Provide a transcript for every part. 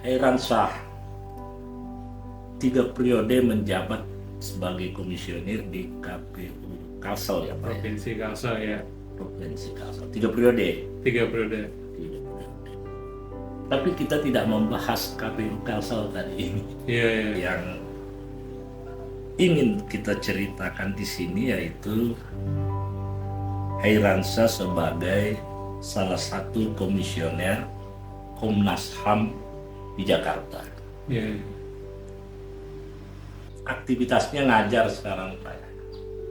Hairansyah 3 periode menjabat sebagai komisioner di KPU Kalsel ya Pak. Provinsi Kalsel ya. Provinsi Kalsel 3 periode. 3 periode. Tapi kita tidak membahas KPU Kalsel tadi ini. Iya. Yang ingin kita ceritakan di sini yaitu Hairansyah sebagai salah satu komisioner Komnas HAM di Jakarta. Iya. Aktivitasnya ngajar sekarang Pak.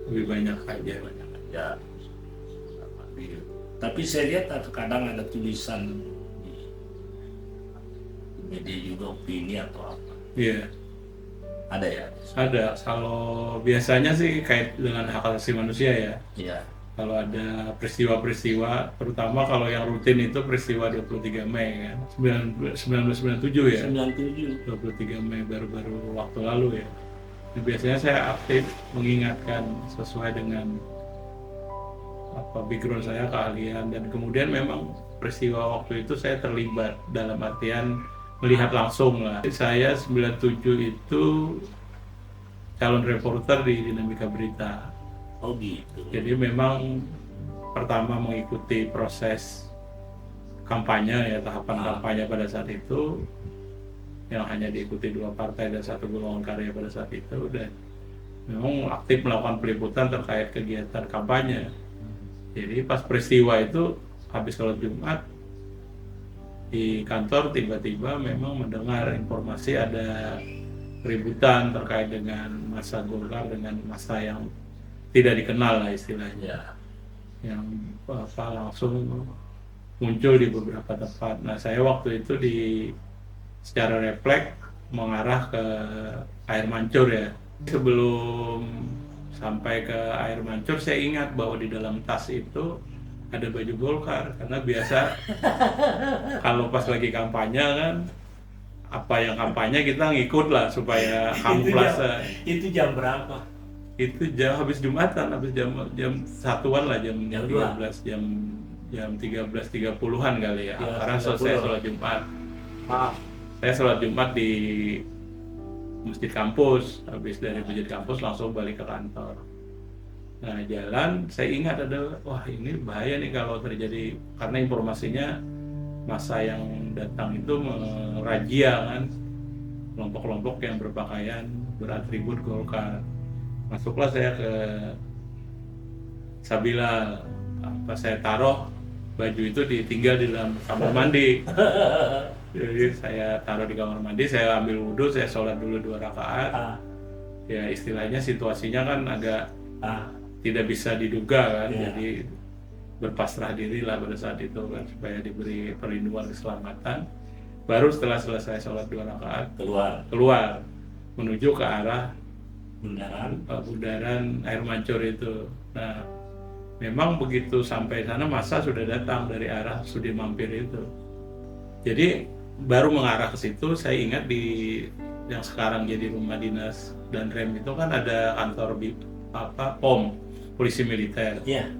Lebih banyak aja. Banyak aja. Tapi saya lihat kadang ada tulisan di media juga opini atau apa. Iya. Ada ya? Ada. Kalau biasanya sih kait dengan hak asasi manusia ya. Iya. Kalau ada peristiwa-peristiwa, terutama kalau yang rutin itu peristiwa 23 Mei kan, 1997 ya. 97. 23 Mei baru-baru waktu lalu ya. Nah, biasanya saya aktif mengingatkan sesuai dengan background saya, keahlian, dan kemudian memang peristiwa waktu itu saya terlibat dalam artian melihat langsung lah. Saya 97 itu calon reporter di Dinamika Berita. Oh gitu. Jadi memang pertama mengikuti proses kampanye ya, tahapan kampanye pada saat itu yang hanya diikuti 2 partai dan 1 golongan karya pada saat itu, dan memang aktif melakukan peliputan terkait kegiatan kampanye. Jadi pas peristiwa itu habis sholat Jumat di kantor tiba-tiba memang mendengar informasi ada keributan terkait dengan massa Golkar dengan massa yang tidak dikenal lah istilahnya, yang langsung muncul di beberapa tempat. Nah saya waktu itu secara refleks mengarah ke Air Mancur ya. Sebelum sampai ke Air Mancur saya ingat bahwa di dalam tas itu ada baju Golkar, karena biasa kalau pas lagi kampanye kan apa yang kampanye kita ngikut lah supaya kamuflase. Itu jam berapa? Itu habis Jumatan, habis jam satuan lah, jam 13, jam 13.30-an kali ya. Karena selesai sholat Jumat. Saya sholat Jumat di masjid kampus, habis dari masjid kampus langsung balik ke kantor. Nah jalan saya ingat wah ini bahaya nih kalau terjadi, karena informasinya massa yang datang itu merazia kan kelompok-kelompok yang berpakaian beratribut Golkar. Masuklah saya ke Sabila, saya taruh baju itu ditinggal di dalam kamar mandi. Jadi saya taruh di kamar mandi, saya ambil wudhu, saya sholat dulu 2 rakaat. Ya istilahnya situasinya kan agak tidak bisa diduga kan, jadi berpasrah diri lah pada saat itu kan, supaya diberi perlindungan keselamatan. Baru setelah selesai sholat 2 rakaat keluar menuju ke arah bundaran Air Mancur itu. Nah memang begitu sampai sana massa sudah datang dari arah Sudi Mampir itu. Jadi baru mengarah ke situ, saya ingat di yang sekarang jadi rumah dinas dan rem itu kan ada kantor POM, polisi militer. Iya.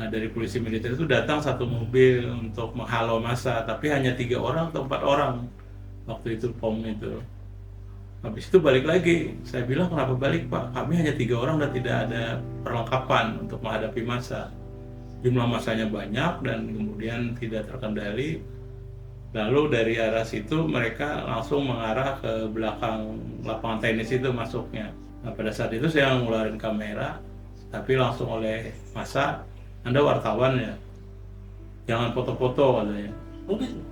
Nah dari polisi militer itu datang 1 mobil untuk menghalau massa, tapi hanya 3 orang atau 4 orang waktu itu POM itu. Habis itu balik lagi, saya bilang kenapa balik Pak? Kami hanya 3 orang dan tidak ada perlengkapan untuk menghadapi massa. Jumlah massanya banyak dan kemudian tidak terkendali. Lalu dari arah situ mereka langsung mengarah ke belakang lapangan tenis itu masuknya. Nah pada saat itu saya ngeluarin kamera, tapi langsung oleh massa, Anda wartawan ya, jangan foto-foto katanya.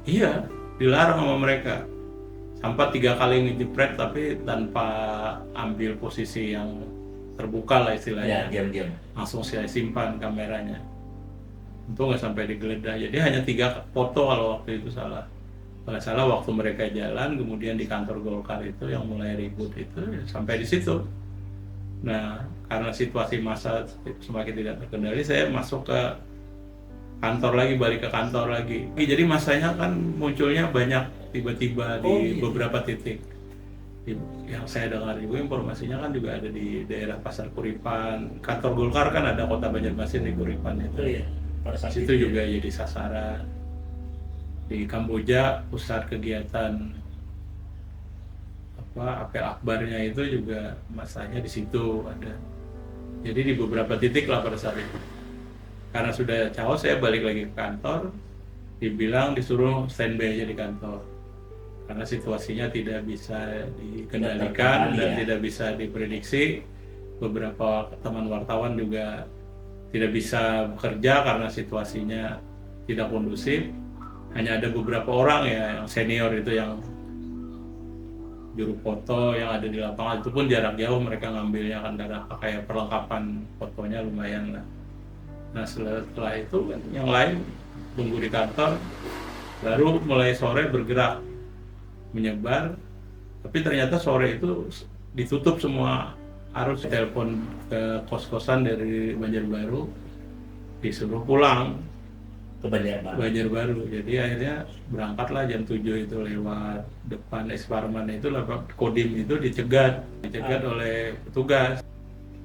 Iya, dilarang sama mereka. Sampai 3 kali ngejepret tapi tanpa ambil posisi yang terbuka lah istilahnya. Diam-diam. Langsung saya simpan kameranya. Untung nggak sampai digeledah. Jadi hanya 3 foto kalau waktu itu salah. Kalau salah waktu mereka jalan, kemudian di kantor Golkar itu yang mulai ribut itu sampai di situ. Nah, karena situasi massa semakin tidak terkendali, saya masuk ke kantor lagi, balik ke kantor lagi. Jadi massanya kan munculnya banyak tiba-tiba di beberapa titik. Yang saya dengar juga informasinya kan juga ada di daerah Pasar Kuripan. Kantor Golkar kan ada Kota Banjarmasin di Kuripan itu. Pada situ juga jadi sasaran. Di Kamboja pusat kegiatan apel akbarnya itu juga masanya di situ ada. Jadi di beberapa titik lah pada saat itu. Karena sudah caos, saya balik lagi ke kantor, dibilang disuruh standby aja di kantor. Karena situasinya tidak bisa dikendalikan terkendali, dan ya. tidak bisa diprediksi. Beberapa teman wartawan juga tidak bisa bekerja karena situasinya tidak kondusif. Hanya ada beberapa orang ya yang senior itu yang juru foto yang ada di lapangan, itu pun jarak jauh mereka ngambilnya kan karena kayak perlengkapan fotonya lumayan lah. Nah setelah itu kan yang lain tunggu di kantor, baru mulai sore bergerak menyebar, tapi ternyata sore itu ditutup semua arus. Telepon ke kos-kosan dari Banjarbaru disuruh pulang ke Banjarbaru. Jadi akhirnya berangkatlah jam 7 itu lewat depan Esparman itu, lewat Kodim itu dicegat oleh petugas.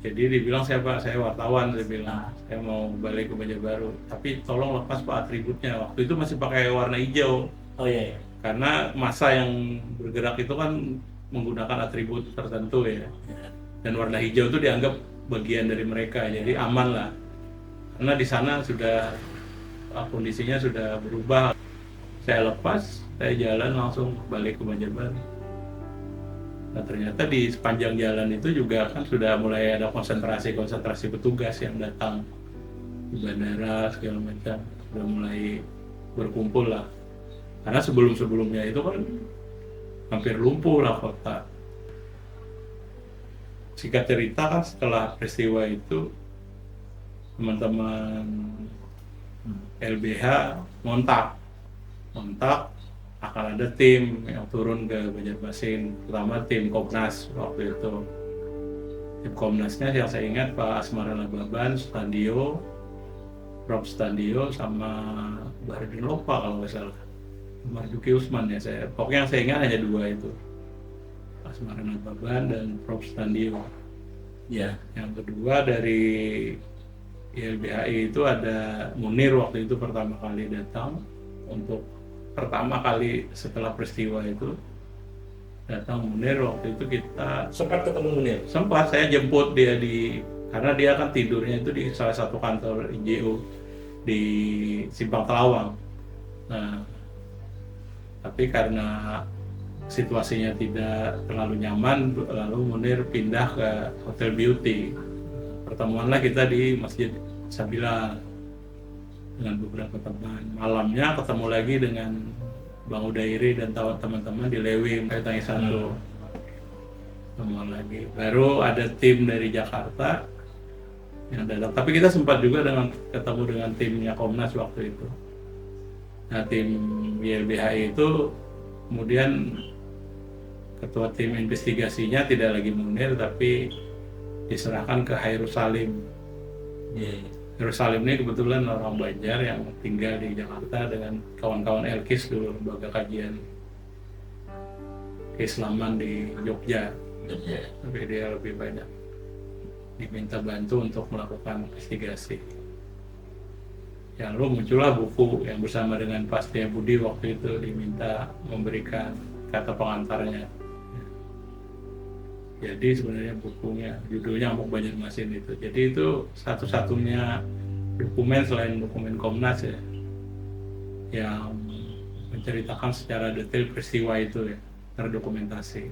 Jadi dibilang saya wartawan, saya bilang saya mau balik ke Banjarbaru, tapi tolong lepas Pak atributnya. Waktu itu masih pakai warna hijau. Oh iya. Karena masa yang bergerak itu kan menggunakan atribut tertentu ya. Dan warna hijau itu dianggap bagian dari mereka, jadi aman lah. Karena di sana sudah kondisinya sudah berubah. Saya lepas, saya jalan langsung balik ke Banjarbaru. Nah ternyata di sepanjang jalan itu juga kan sudah mulai ada konsentrasi petugas yang datang di bandara segala macam, sudah mulai berkumpul lah. Karena sebelumnya itu kan hampir lumpuh lah kota. Singkat cerita kan setelah peristiwa itu teman-teman LBH ngontak akan ada tim yang turun ke Banjarmasin, terutama tim Komnas waktu itu. Tim Komnasnya yang saya ingat Pak Asmarana Baban, Standio, Prof Standio, sama Baharudin Lopa kalau nggak salah, Marzuki Usman ya. Pokoknya yang saya ingat hanya dua itu, Asmarana Baban dan Prof Standio. Ya. Yang kedua dari YLBHI itu ada Munir, waktu itu pertama kali datang untuk pertama kali setelah peristiwa itu datang Munir. Waktu itu kita Sempat ketemu Munir? Sempat, saya jemput dia karena dia kan tidurnya itu di salah satu kantor NGO di Simpang Telawang. Nah, tapi karena situasinya tidak terlalu nyaman, lalu Munir pindah ke Hotel Beauty. Pertemuanlah kita di Masjid Sabila dengan beberapa teman. Malamnya ketemu lagi dengan Bang Udairi dan teman-teman di Lewi Tangi Satu. Temuan lagi. Baru ada tim dari Jakarta yang datang. Tapi kita sempat juga ketemu dengan timnya Komnas waktu itu. Nah, tim YLBHI itu kemudian ketua tim investigasinya tidak lagi Munir, tapi diserahkan ke Hairus Salim. Hairus Salim ini kebetulan orang Banjar yang tinggal di Jakarta dengan kawan-kawan Elkis dulu, lembaga kajian keislaman di Jogja. Tapi dia lebih banyak diminta bantu untuk melakukan investigasi. Ya, lalu muncullah buku yang bersama dengan Pak Setia Budi waktu itu diminta memberikan kata pengantarnya. Jadi sebenarnya bukunya judulnya Amuk Banjarmasin itu. Jadi itu satu-satunya dokumen selain dokumen Komnas ya, yang menceritakan secara detail peristiwa itu ya, terdokumentasi.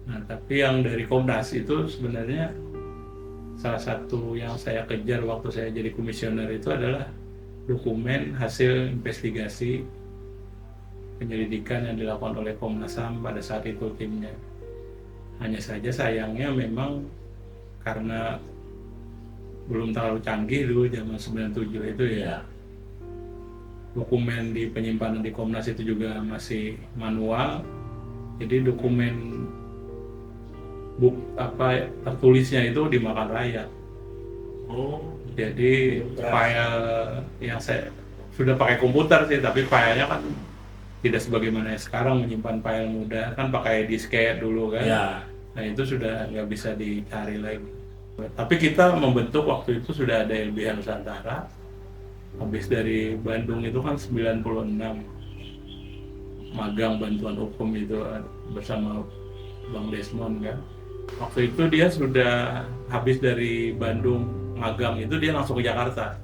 Nah, tapi yang dari Komnas itu sebenarnya salah satu yang saya kejar waktu saya jadi komisioner itu adalah dokumen hasil investigasi penyelidikan yang dilakukan oleh Komnas HAM pada saat itu timnya. Hanya saja sayangnya memang karena belum terlalu canggih dulu zaman 97 itu ya. Dokumen di penyimpanan di Komnas itu juga masih manual. Jadi dokumen tertulisnya itu dimakan rakyat. Jadi file yang saya sudah pakai komputer sih, tapi filenya kan tidak sebagaimana sekarang menyimpan file mudah, kan pakai disket dulu kan. Ya. Nah itu sudah nggak bisa dicari lagi. Tapi kita membentuk waktu itu sudah ada LBH Nusantara. Habis dari Bandung itu kan 96 magang bantuan hukum itu bersama Bang Desmond kan. Waktu itu dia sudah habis dari Bandung magang itu dia langsung ke Jakarta.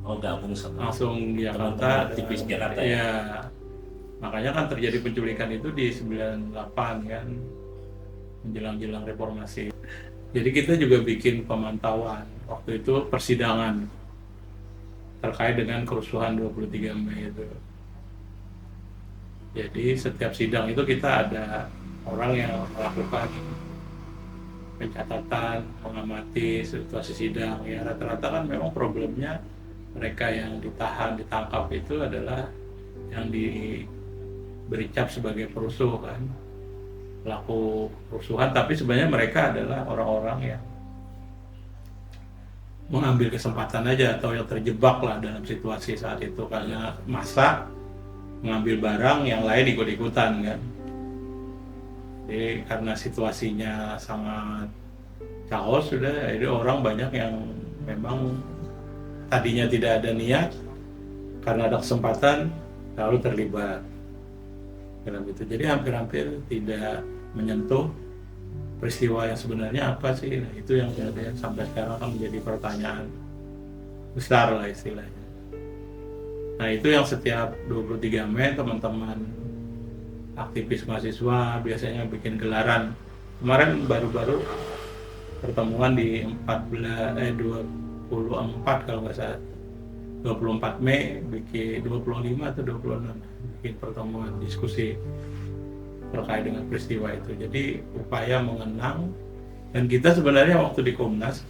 Oh, gabung sama Langsung di teman-teman Jakarta. aktivis Jakarta ya. Iya. Makanya kan terjadi penculikan itu di 98 kan. Menjelang-jelang reformasi. Jadi kita juga bikin pemantauan waktu itu persidangan terkait dengan kerusuhan 23 Mei itu. Jadi setiap sidang itu kita ada orang yang melakukan pencatatan, mengamati situasi sidang. Ya rata-rata kan memang problemnya mereka yang ditahan, ditangkap itu adalah yang diberi cap sebagai perusuh kan, pelaku kerusuhan, tapi sebenarnya mereka adalah orang-orang yang mengambil kesempatan aja atau yang terjebak lah dalam situasi saat itu karena massa mengambil barang yang lain ikut-ikutan kan. Jadi karena situasinya sangat chaos sudah, jadi orang banyak yang memang tadinya tidak ada niat karena ada kesempatan lalu terlibat dalam itu. Jadi hampir-hampir tidak menyentuh peristiwa yang sebenarnya apa sih. Nah, itu yang sampai sekarang kan menjadi pertanyaan besar lah istilahnya. Nah itu yang setiap 23 Mei teman-teman aktivis mahasiswa biasanya bikin gelaran. Kemarin baru-baru pertemuan di 24 kalau nggak salah, 24 Mei bikin 25 atau 26 bikin pertemuan diskusi terkait dengan peristiwa itu. Jadi upaya mengenang, dan kita sebenarnya waktu di Komnas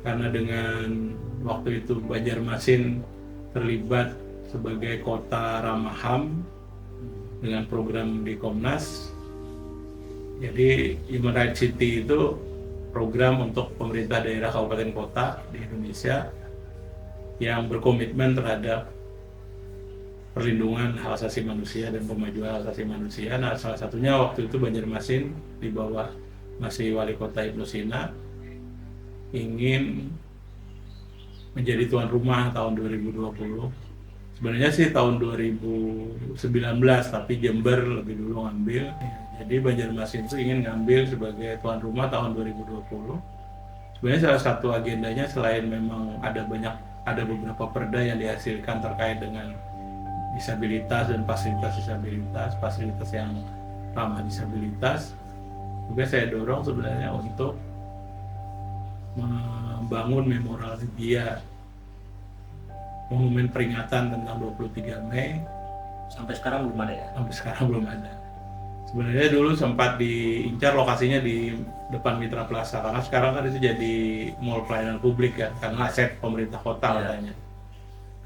karena dengan waktu itu Banjarmasin terlibat sebagai kota ramah HAM dengan program di Komnas. Jadi Human Rights City itu program untuk pemerintah daerah kabupaten kota di Indonesia yang berkomitmen terhadap perlindungan hak asasi manusia dan pemajuan hak asasi manusia. Nah, salah satunya waktu itu Banjarmasin di bawah masih wali kota Ibnu Sina ingin menjadi tuan rumah tahun 2020. Sebenarnya sih tahun 2019, tapi Jember lebih dulu ngambil. Jadi Banjarmasin itu ingin ngambil sebagai tuan rumah tahun 2020. Sebenarnya salah satu agendanya selain memang ada beberapa perda yang dihasilkan terkait dengan disabilitas dan fasilitas yang ramah disabilitas. Juga saya dorong sebenarnya untuk membangun memorial dia, monumen peringatan tentang 23 Mei. Sampai sekarang belum ada ya? Sampai sekarang belum ada. Sebenarnya dulu sempat diincar lokasinya di depan Mitra Plaza, karena sekarang kan itu jadi mall pelayanan publik ya, karena aset pemerintah kota katanya.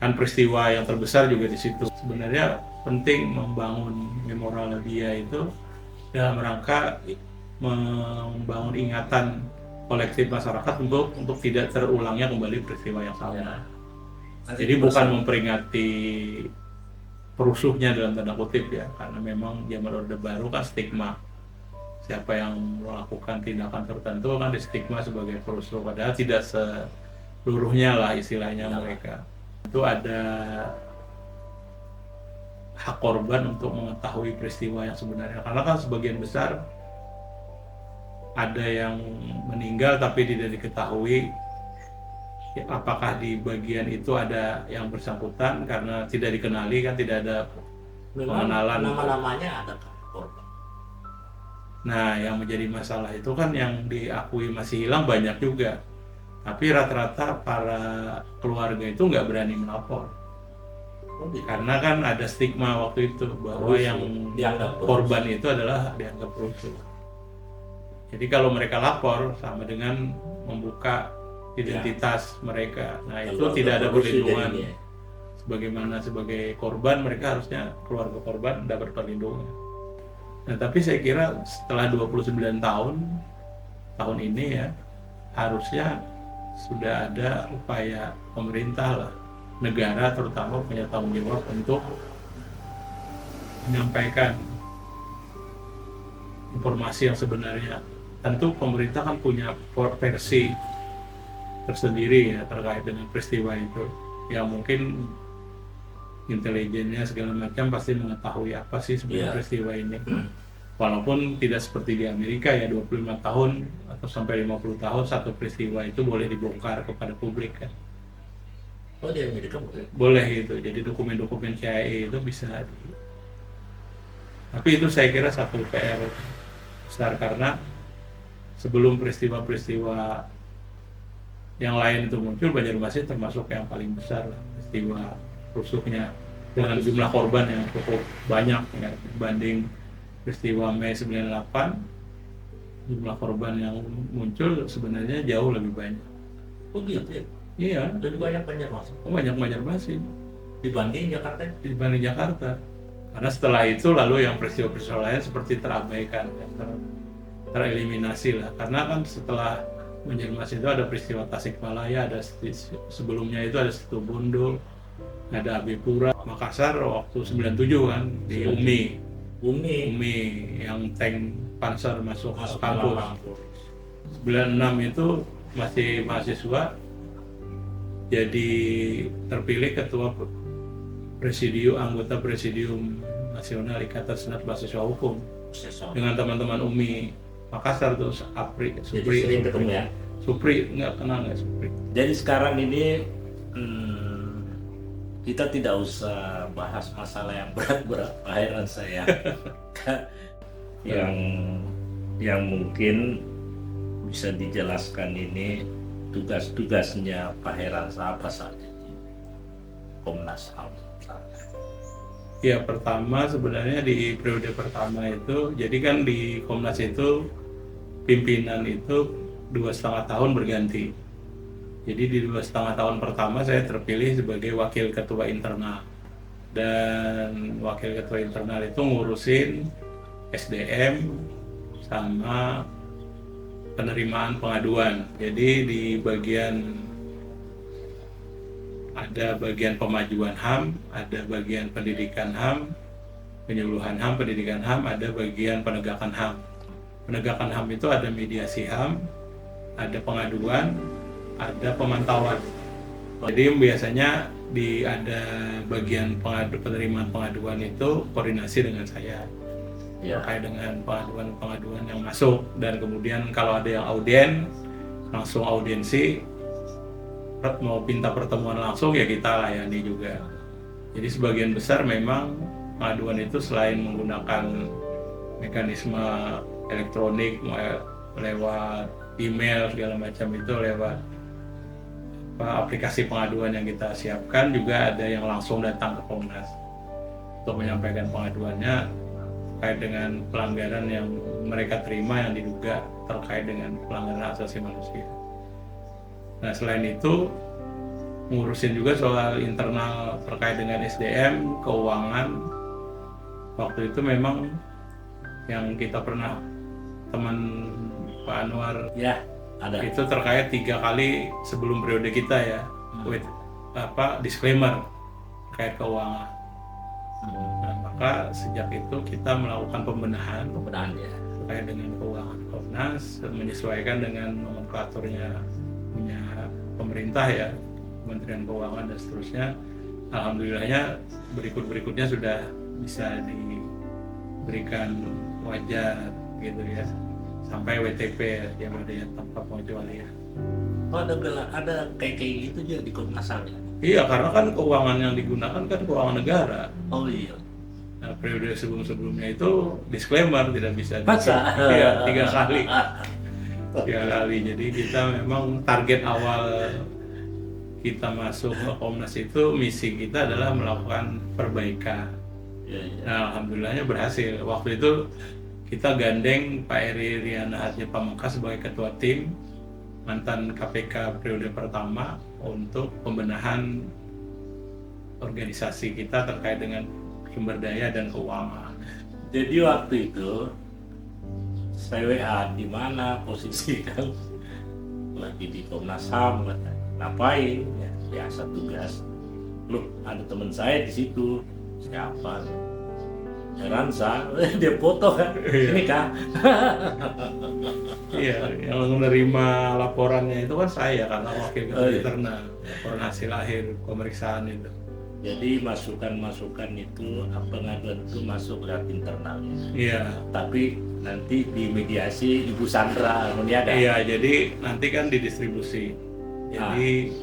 Kan peristiwa yang terbesar juga di situ. Sebenarnya penting membangun memorial dia itu dalam rangka membangun ingatan kolektif masyarakat untuk tidak terulangnya kembali peristiwa yang sama. Ya. Jadi bukan memperingati perusuhnya dalam tanda kutip ya, karena memang zaman Orde Baru kan stigma siapa yang melakukan tindakan tertentu kan distigma sebagai perusuh, padahal tidak seluruhnya lah istilahnya mereka. Itu ada hak korban untuk mengetahui peristiwa yang sebenarnya, karena kan sebagian besar ada yang meninggal tapi tidak diketahui ya, apakah di bagian itu ada yang bersangkutan karena tidak dikenali kan, tidak ada pengenalan. Nama-namanya ada korban. Nah yang menjadi masalah itu kan yang diakui masih hilang banyak juga, tapi rata-rata para keluarga itu nggak berani melapor. Karena kan ada stigma waktu itu bahwa yang korban itu adalah dianggap perusuh. Jadi kalau mereka lapor sama dengan membuka identitas mereka. Nah itu tidak ada perlindungan. Sebagaimana sebagai korban mereka harusnya, keluarga korban dapat perlindungan. Nah tapi saya kira setelah 29 tahun ini ya, harusnya sudah ada upaya pemerintah lah, negara terutama punya tanggung jawab untuk menyampaikan informasi yang sebenarnya. Tentu pemerintah kan punya versi tersendiri ya terkait dengan peristiwa itu. Ya mungkin intelijennya segala macam pasti mengetahui apa sih sebenarnya peristiwa ini. Walaupun tidak seperti di Amerika ya 25 tahun atau sampai 50 tahun satu peristiwa itu boleh dibongkar kepada publik kan. Oh, di Amerika boleh. Boleh gitu. Jadi dokumen-dokumen CIA itu bisa tapi itu saya kira satu PR besar karena sebelum peristiwa-peristiwa yang lain itu muncul, Banjarmasin termasuk yang paling besar peristiwa rusuhnya dengan jumlah korban yang cukup banyak ya, dibanding peristiwa Mei 98 jumlah korban yang muncul sebenarnya jauh lebih banyak. Oh gitu ya? Iya, Lebih banyak Banjarmasin banyak Banjarmasin dibanding Jakarta. dibanding Jakarta. Karena setelah itu lalu yang peristiwa-peristiwa lain seperti terabaikan, ya, tereliminasi lah. Karena kan setelah Banjarmasin itu ada peristiwa Tasikmalaya, ada sebelumnya itu ada Situbondo, ada Abipura, Makassar waktu 97 kan di Umi yang tank panser masuk kampus. 96 itu masih mahasiswa jadi terpilih ketua anggota presidium nasional Ikatan Senat Mahasiswa Hukum dengan teman-teman Umi Makassar tuh Jadi sering ketemu ya. Supri nggak kenal nggak Supri. Jadi sekarang ini kita tidak usah bahas masalah yang berat-berat, akhiran saya. yang mungkin bisa dijelaskan ini tugas-tugasnya Pak Heransa apa saja di Komnas HAM. Ya pertama sebenarnya di periode pertama itu, jadi kan di Komnas itu pimpinan itu 2,5 tahun berganti. Jadi di 2,5 tahun pertama saya terpilih sebagai wakil ketua internal. Dan wakil ketua internal itu ngurusin SDM sama penerimaan pengaduan. Jadi di ada bagian pemajuan HAM, ada bagian pendidikan HAM, penyuluhan HAM, pendidikan HAM, ada bagian penegakan HAM. Penegakan HAM itu ada mediasi HAM, ada pengaduan, ada pemantauan. Jadi biasanya ada bagian penerimaan pengaduan itu koordinasi dengan saya terkait dengan pengaduan yang masuk, dan kemudian kalau ada yang audien langsung audiensi, mau minta pertemuan langsung ya kita layani juga. Jadi sebagian besar memang pengaduan itu selain menggunakan mekanisme elektronik lewat email segala macam itu, lewat aplikasi pengaduan yang kita siapkan, juga ada yang langsung datang ke Komnas untuk menyampaikan pengaduannya terkait dengan pelanggaran yang mereka terima yang diduga terkait dengan pelanggaran hak asasi manusia. Nah selain itu ngurusin juga soal internal terkait dengan SDM, keuangan. Waktu itu memang yang kita pernah teman Pak Anwar Ya, ada. itu terkait 3 kali sebelum periode kita ya, with disclaimer terkait keuangan. Nah, maka sejak itu kita melakukan pembenahan Ya. terkait dengan keuangan Komnas, menyesuaikan dengan nomenklaturnya punya pemerintah ya, Kementerian Keuangan dan seterusnya. Alhamdulillahnya berikutnya sudah bisa diberikan wajar gitu ya, sampai WTP ya, yang ada ya tanpa pengecualian. Oh, ada kayak gitu juga di Komnas HAM ya? Iya, karena kan keuangan yang digunakan kan keuangan negara. Oh iya. Nah, periode sebelumnya itu disclaimer tidak bisa. Masa? Iya, 3 kali. 3 kali. Jadi kita memang target awal kita masuk ke Komnas itu, misi kita adalah melakukan perbaikan. Ya. Nah, alhamdulillahnya berhasil. Waktu itu kita gandeng Pak Eri Riana Harja Pamungkas sebagai ketua tim, mantan KPK periode pertama, untuk pembenahan organisasi kita terkait dengan sumber daya dan keuangan. Jadi waktu itu saya WA, di mana posisi kan lagi di Komnas HAM, ngapain? Ya, biasa tugas. Loh, ada teman saya di situ. Siapa? Heransa, dia foto kan. Ini kah? Iya, yang menerima laporannya itu kan saya karena wakil ketua internal, laporan hasil akhir pemeriksaan itu. Jadi masukan-masukan itu, pengaduan itu masuk lewat internalnya. Iya. Tapi nanti dimediasi Ibu Sandra Muniada. Iya, jadi nanti kan didistribusi. Jadi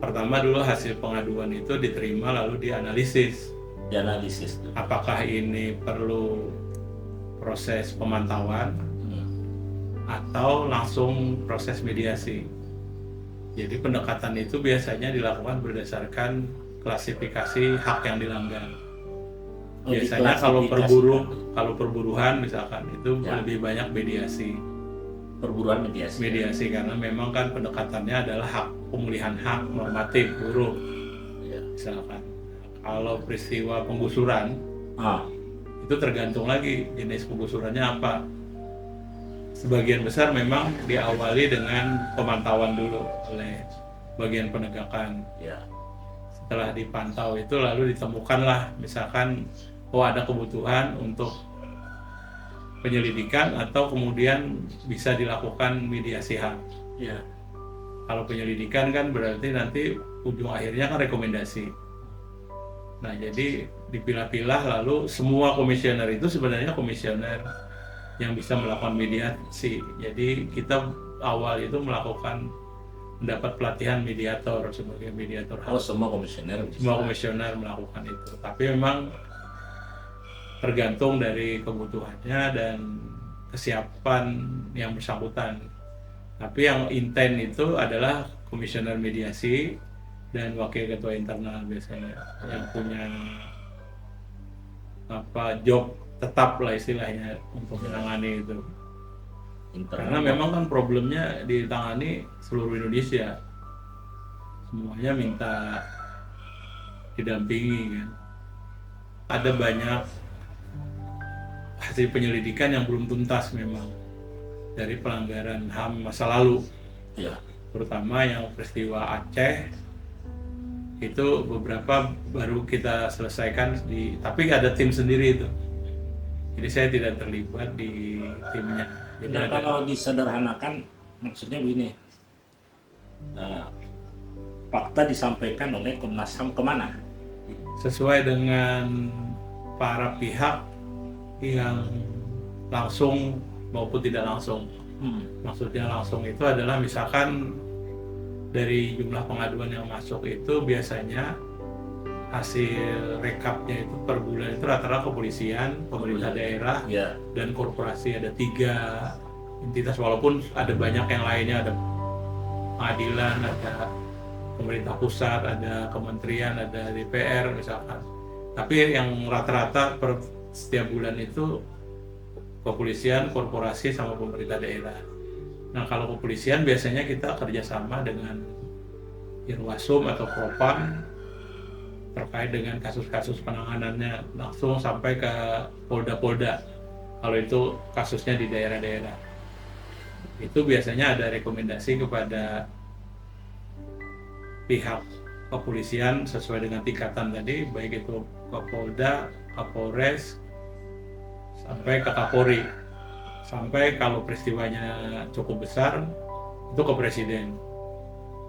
pertama dulu hasil pengaduan itu diterima lalu dianalisis. Dianalisis. Apakah ini perlu proses pemantauan atau langsung proses mediasi. Jadi pendekatan itu biasanya dilakukan berdasarkan klasifikasi hak yang dilanggar. Biasanya kalau perburuhan misalkan itu lebih banyak mediasi. Perburuan mediasi. Karena memang kan pendekatannya adalah hak pemulihan hak normatif buruh. Misalkan kalau peristiwa penggusuran itu tergantung lagi jenis penggusurannya apa. Sebagian besar memang diawali dengan pemantauan dulu oleh bagian penegakan. Setelah dipantau itu lalu ditemukanlah misalkan ada kebutuhan untuk penyelidikan atau kemudian bisa dilakukan mediasi HAM. Kalau penyelidikan kan berarti nanti ujung akhirnya kan rekomendasi. Nah, jadi dipilah-pilah lalu semua komisioner itu sebenarnya komisioner yang bisa melakukan mediasi. Jadi kita awal itu mendapat pelatihan mediator sebagai mediator HAM. Semua komisioner bisa. Semua komisioner melakukan itu. Tapi memang tergantung dari kebutuhannya dan kesiapan yang bersangkutan. Tapi yang intent itu adalah komisioner mediasi dan wakil ketua internal biasanya yang punya job tetap lah istilahnya untuk menangani itu. Karena memang kan problemnya ditangani seluruh Indonesia, semuanya minta didampingi kan. Ada banyak hasil penyelidikan yang belum tuntas memang dari pelanggaran HAM masa lalu, terutama yang peristiwa Aceh itu beberapa baru kita selesaikan tapi ada tim sendiri itu. Jadi saya tidak terlibat di timnya. Nah, kalau disederhanakan maksudnya begini, fakta disampaikan oleh Komnas HAM kemana? Sesuai dengan para pihak yang langsung maupun tidak langsung. Maksudnya langsung itu adalah misalkan dari jumlah pengaduan yang masuk itu biasanya hasil rekapnya itu per bulan itu rata-rata kepolisian, pemerintah daerah, dan korporasi. Ada 3 entitas, walaupun ada banyak yang lainnya, ada pengadilan, ada pemerintah pusat, ada kementerian, ada DPR misalkan. Tapi yang rata-rata per setiap bulan itu kepolisian, korporasi, sama pemerintah daerah. Nah, kalau kepolisian biasanya kita kerjasama dengan Irwasum atau Propam terkait dengan kasus-kasus penanganannya langsung sampai ke Polda-Polda. Kalau itu kasusnya di daerah-daerah, itu biasanya ada rekomendasi kepada pihak kepolisian sesuai dengan tingkatan tadi, baik itu Kapolda, Kapolres, sampai ke Kapolri. Sampai kalau peristiwanya cukup besar itu ke Presiden.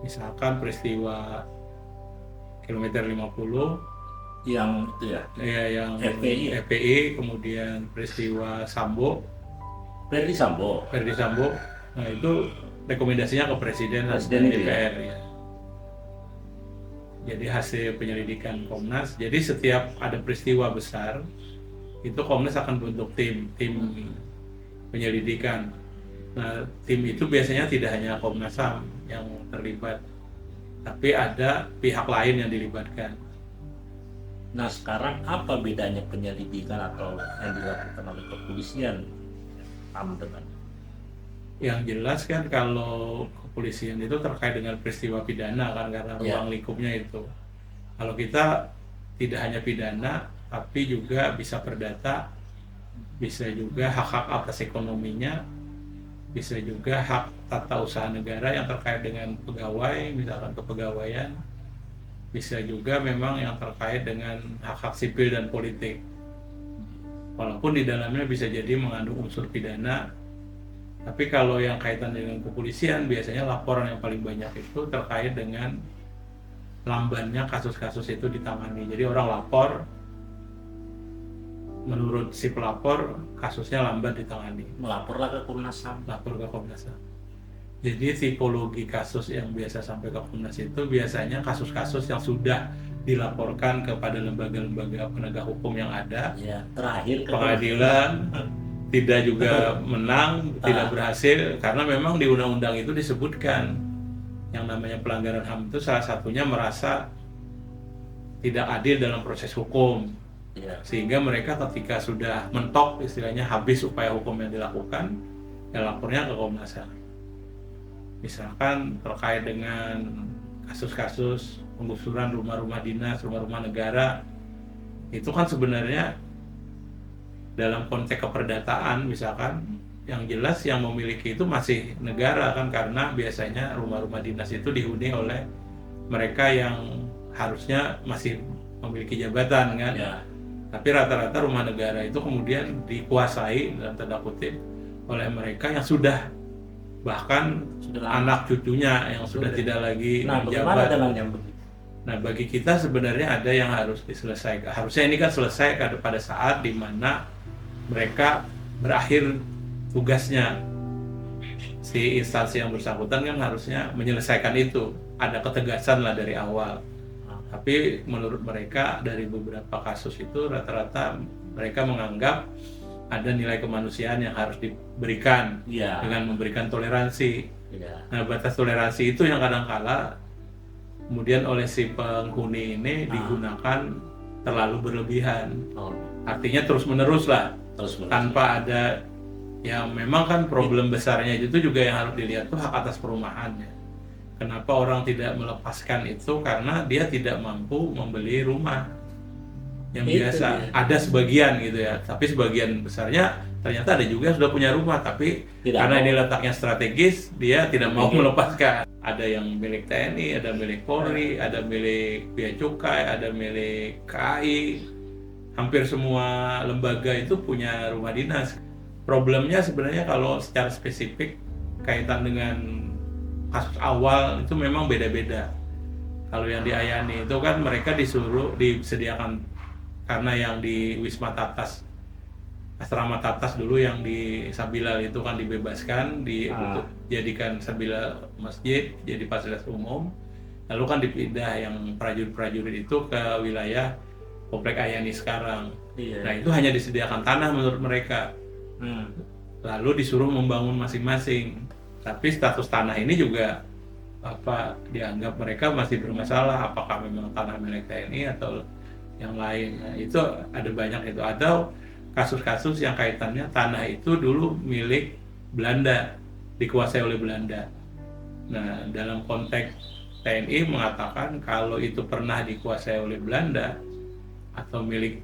Misalkan peristiwa kilometer 50 yang itu yang FPI, kemudian peristiwa Verdi Sambo. Nah, itu rekomendasinya ke Presiden dan DPR ya. Jadi hasil penyelidikan Komnas. Jadi setiap ada peristiwa besar itu Komnas akan bentuk tim penyelidikan. Nah, tim itu biasanya tidak hanya Komnas HAM yang terlibat, tapi ada pihak lain yang dilibatkan. Nah, sekarang apa bedanya penyelidikan atau yang dilakukan oleh kepolisian HAM dengan? Yang jelas kan kalau kepolisian itu terkait dengan peristiwa pidana kan, karena ruang lingkupnya itu. Kalau kita tidak hanya pidana, tapi juga bisa perdata, bisa juga hak-hak atas ekonominya, bisa juga hak tata usaha negara yang terkait dengan pegawai, misalkan kepegawaian, bisa juga memang yang terkait dengan hak-hak sipil dan politik. Walaupun di dalamnya bisa jadi mengandung unsur pidana, tapi kalau yang kaitan dengan kepolisian biasanya laporan yang paling banyak itu terkait dengan lambannya kasus-kasus itu ditangani. Jadi orang lapor, menurut si pelapor kasusnya lambat ditangani, Melaporlah ke Komnas HAM. lapor ke Komnas HAM. Jadi tipologi kasus yang biasa sampai ke Komnas itu biasanya kasus-kasus yang sudah dilaporkan kepada lembaga-lembaga penegak hukum yang ada, Ya, terakhir ke pengadilan tidak juga menang, tidak berhasil, karena memang di undang-undang itu disebutkan yang namanya pelanggaran HAM itu salah satunya merasa tidak adil dalam proses hukum, ya, sehingga mereka ketika sudah mentok istilahnya habis upaya hukum yang dilakukan, ya lapornya ke Komnas HAM. Misalkan terkait dengan kasus-kasus penggusuran rumah-rumah dinas, rumah-rumah negara, itu kan sebenarnya dalam konteks keperdataan misalkan, yang jelas yang memiliki itu masih negara kan, karena biasanya rumah-rumah dinas itu dihuni oleh mereka yang harusnya masih memiliki jabatan kan. ya, Tapi rata-rata rumah negara itu kemudian dikuasai dalam tanda kutip oleh mereka yang sudah, bahkan sudah lama. anak cucunya yang sudah tidak lagi Nah, bagaimana menjabat. dengan yang begitu? Nah, bagi kita sebenarnya ada yang harus diselesaikan. Harusnya ini kan selesai pada saat di mana mereka berakhir tugasnya. Si instansi yang bersangkutan kan harusnya menyelesaikan itu. Ada ketegasan lah dari awal. Tapi menurut mereka dari beberapa kasus itu rata-rata mereka menganggap ada nilai kemanusiaan yang harus diberikan Ya, dengan memberikan toleransi. ya, Nah, batas toleransi itu yang kadang-kala kemudian oleh si penghuni ini digunakan terlalu berlebihan. oh, Artinya terus-menerus lah, terus menerus. tanpa ada, yang memang kan problem besarnya itu juga yang harus dilihat tuh hak atas perumahannya. Kenapa orang tidak melepaskan itu? Karena dia tidak mampu membeli rumah yang Itu biasa. dia. Ada sebagian gitu ya, tapi sebagian besarnya ternyata ada juga yang sudah punya rumah, tapi Tidak karena mau. ini letaknya strategis, dia tidak mau Iya. melepaskan. Ada yang milik TNI, ada milik Polri, ada milik Bea Cukai, ada milik KAI. Hampir semua lembaga itu punya rumah dinas. Problemnya sebenarnya kalau secara spesifik kaitan dengan kasus awal itu memang beda-beda. Kalau yang di Ayani itu kan mereka disediakan, karena yang di Wisma Tatas, asrama Tatas dulu yang di Sabilal itu kan dibebaskan untuk jadikan Sabilal masjid, jadi fasilitas umum. Lalu kan dipindah yang prajurit-prajurit itu ke wilayah Komplek Ayani sekarang. Iya. Nah, itu hanya disediakan tanah menurut mereka. Lalu disuruh membangun masing-masing. Tapi status tanah ini juga dianggap mereka masih bermasalah, apakah memang tanah milik TNI atau yang lain. Nah, itu ada banyak itu. Atau kasus-kasus yang kaitannya tanah itu dulu milik Belanda, dikuasai oleh Belanda. Nah, dalam konteks TNI mengatakan kalau itu pernah dikuasai oleh Belanda atau milik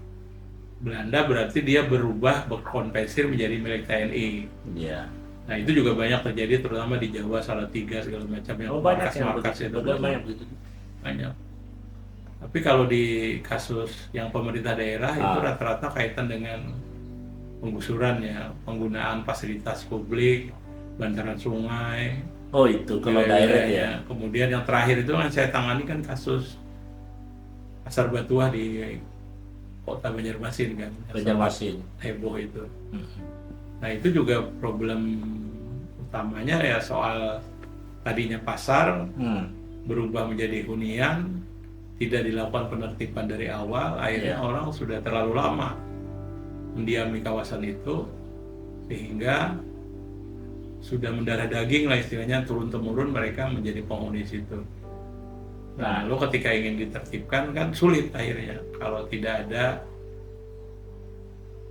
Belanda, berarti dia berkonversir menjadi milik TNI. Iya. Nah, itu juga banyak terjadi, terutama di Jawa, Salatiga, segala macam yang Banyak yang markas begitu. itu Banyak begitu. banyak. Tapi kalau di kasus yang pemerintah daerah itu rata-rata kaitan dengan penggusuran ya, penggunaan fasilitas publik, bantaran sungai. Oh, itu kalau daerah ya. Kemudian yang terakhir itu kan saya tangani kan kasus Pasar Batuah di Kota Banjarmasin kan. Banjarmasin. Heboh itu. Nah, itu juga problem utamanya ya soal tadinya pasar berubah menjadi hunian, tidak dilakukan penertiban dari awal, akhirnya orang sudah terlalu lama mendiami kawasan itu sehingga sudah mendarah daging lah istilahnya, turun-temurun mereka menjadi penghuni situ. Nah, lalu ketika ingin ditertibkan kan sulit akhirnya kalau tidak ada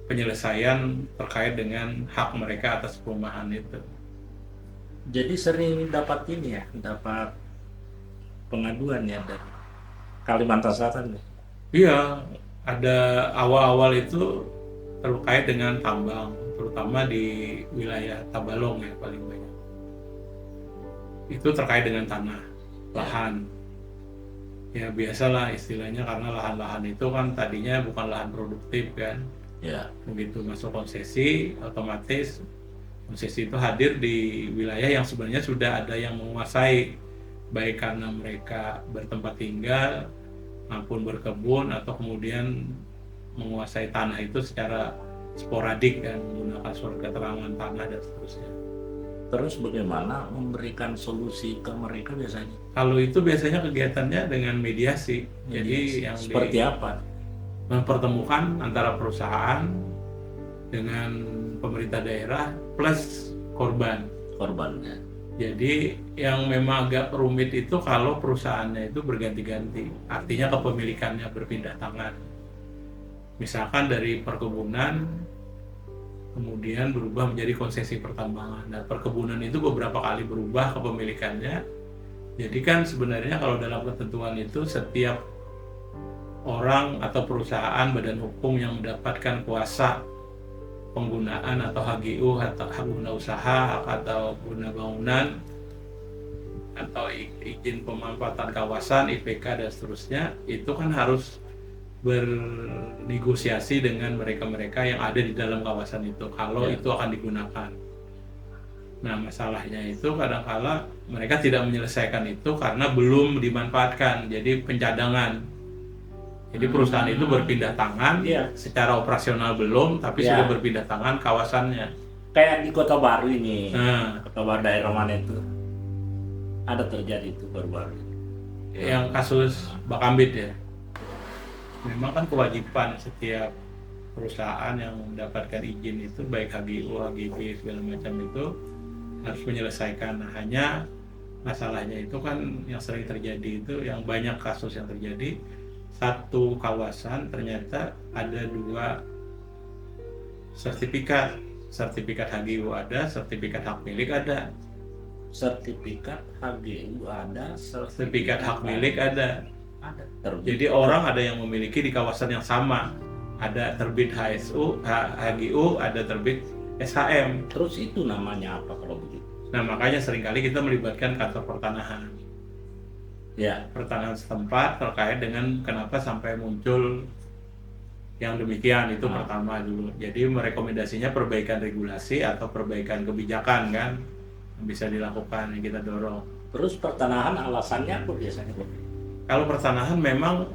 penyelesaian terkait dengan hak mereka atas perumahan itu. Jadi sering dapat ini ya, dapat pengaduan ya dari Kalimantan Selatan ya. Iya, ada awal-awal itu terkait dengan tambang, terutama di wilayah Tabalong ya paling banyak. Itu terkait dengan tanah, lahan. Ya biasalah istilahnya, karena lahan-lahan itu kan tadinya bukan lahan produktif kan. Ya. Begitu masuk konsesi, otomatis konsesi itu hadir di wilayah yang sebenarnya sudah ada yang menguasai. baik karena mereka bertempat tinggal maupun berkebun atau kemudian menguasai tanah itu secara sporadik dan menggunakan surat keterangan tanah dan seterusnya. Terus bagaimana memberikan solusi ke mereka biasanya? Kalau itu biasanya kegiatannya dengan mediasi. Jadi yang seperti apa? mempertemukan antara perusahaan dengan pemerintah daerah plus Korbannya. Jadi yang memang agak rumit itu kalau perusahaannya itu berganti-ganti, artinya kepemilikannya berpindah tangan. Misalkan dari perkebunan kemudian berubah menjadi konsesi pertambangan. Dan perkebunan itu beberapa kali berubah kepemilikannya. Jadi kan sebenarnya kalau dalam ketentuan itu setiap orang atau perusahaan badan hukum yang mendapatkan kuasa penggunaan atau HGU atau hak guna usaha atau guna bangunan atau izin pemanfaatan kawasan IPK dan seterusnya, itu kan harus bernegosiasi dengan mereka-mereka yang ada di dalam kawasan itu kalau itu akan digunakan. Nah, masalahnya itu kadang-kala mereka tidak menyelesaikan itu karena belum dimanfaatkan, jadi pencadangan. Jadi perusahaan itu berpindah tangan, secara operasional belum, tapi sudah berpindah tangan kawasannya. Kayak di Kota Baru ini, Kota Baru daerah mana itu? Ada terjadi itu baru-baru. Yang kasus Bakambit ya. Memang kan kewajiban setiap perusahaan yang mendapatkan izin itu baik HGU, HGB segala macam itu harus menyelesaikan. Nah, hanya masalahnya itu kan yang sering terjadi itu, yang banyak kasus yang terjadi, satu kawasan ternyata ada dua sertifikat HGU ada, sertifikat hak milik ada. Sertifikat HGU ada, Sertifikat hak milik ada. Terbit. Jadi orang ada yang memiliki di kawasan yang sama, ada terbit HSU, HGU, ada terbit SHM. Terus itu namanya apa kalau begitu? Nah, makanya seringkali kita melibatkan kantor pertanahan. Ya, Pertanahan setempat terkait dengan kenapa sampai muncul yang demikian itu pertama dulu. Jadi merekomendasinya perbaikan regulasi atau perbaikan kebijakan kan yang bisa dilakukan, yang kita dorong. Terus pertanahan alasannya apa biasanya? Kalau pertanahan memang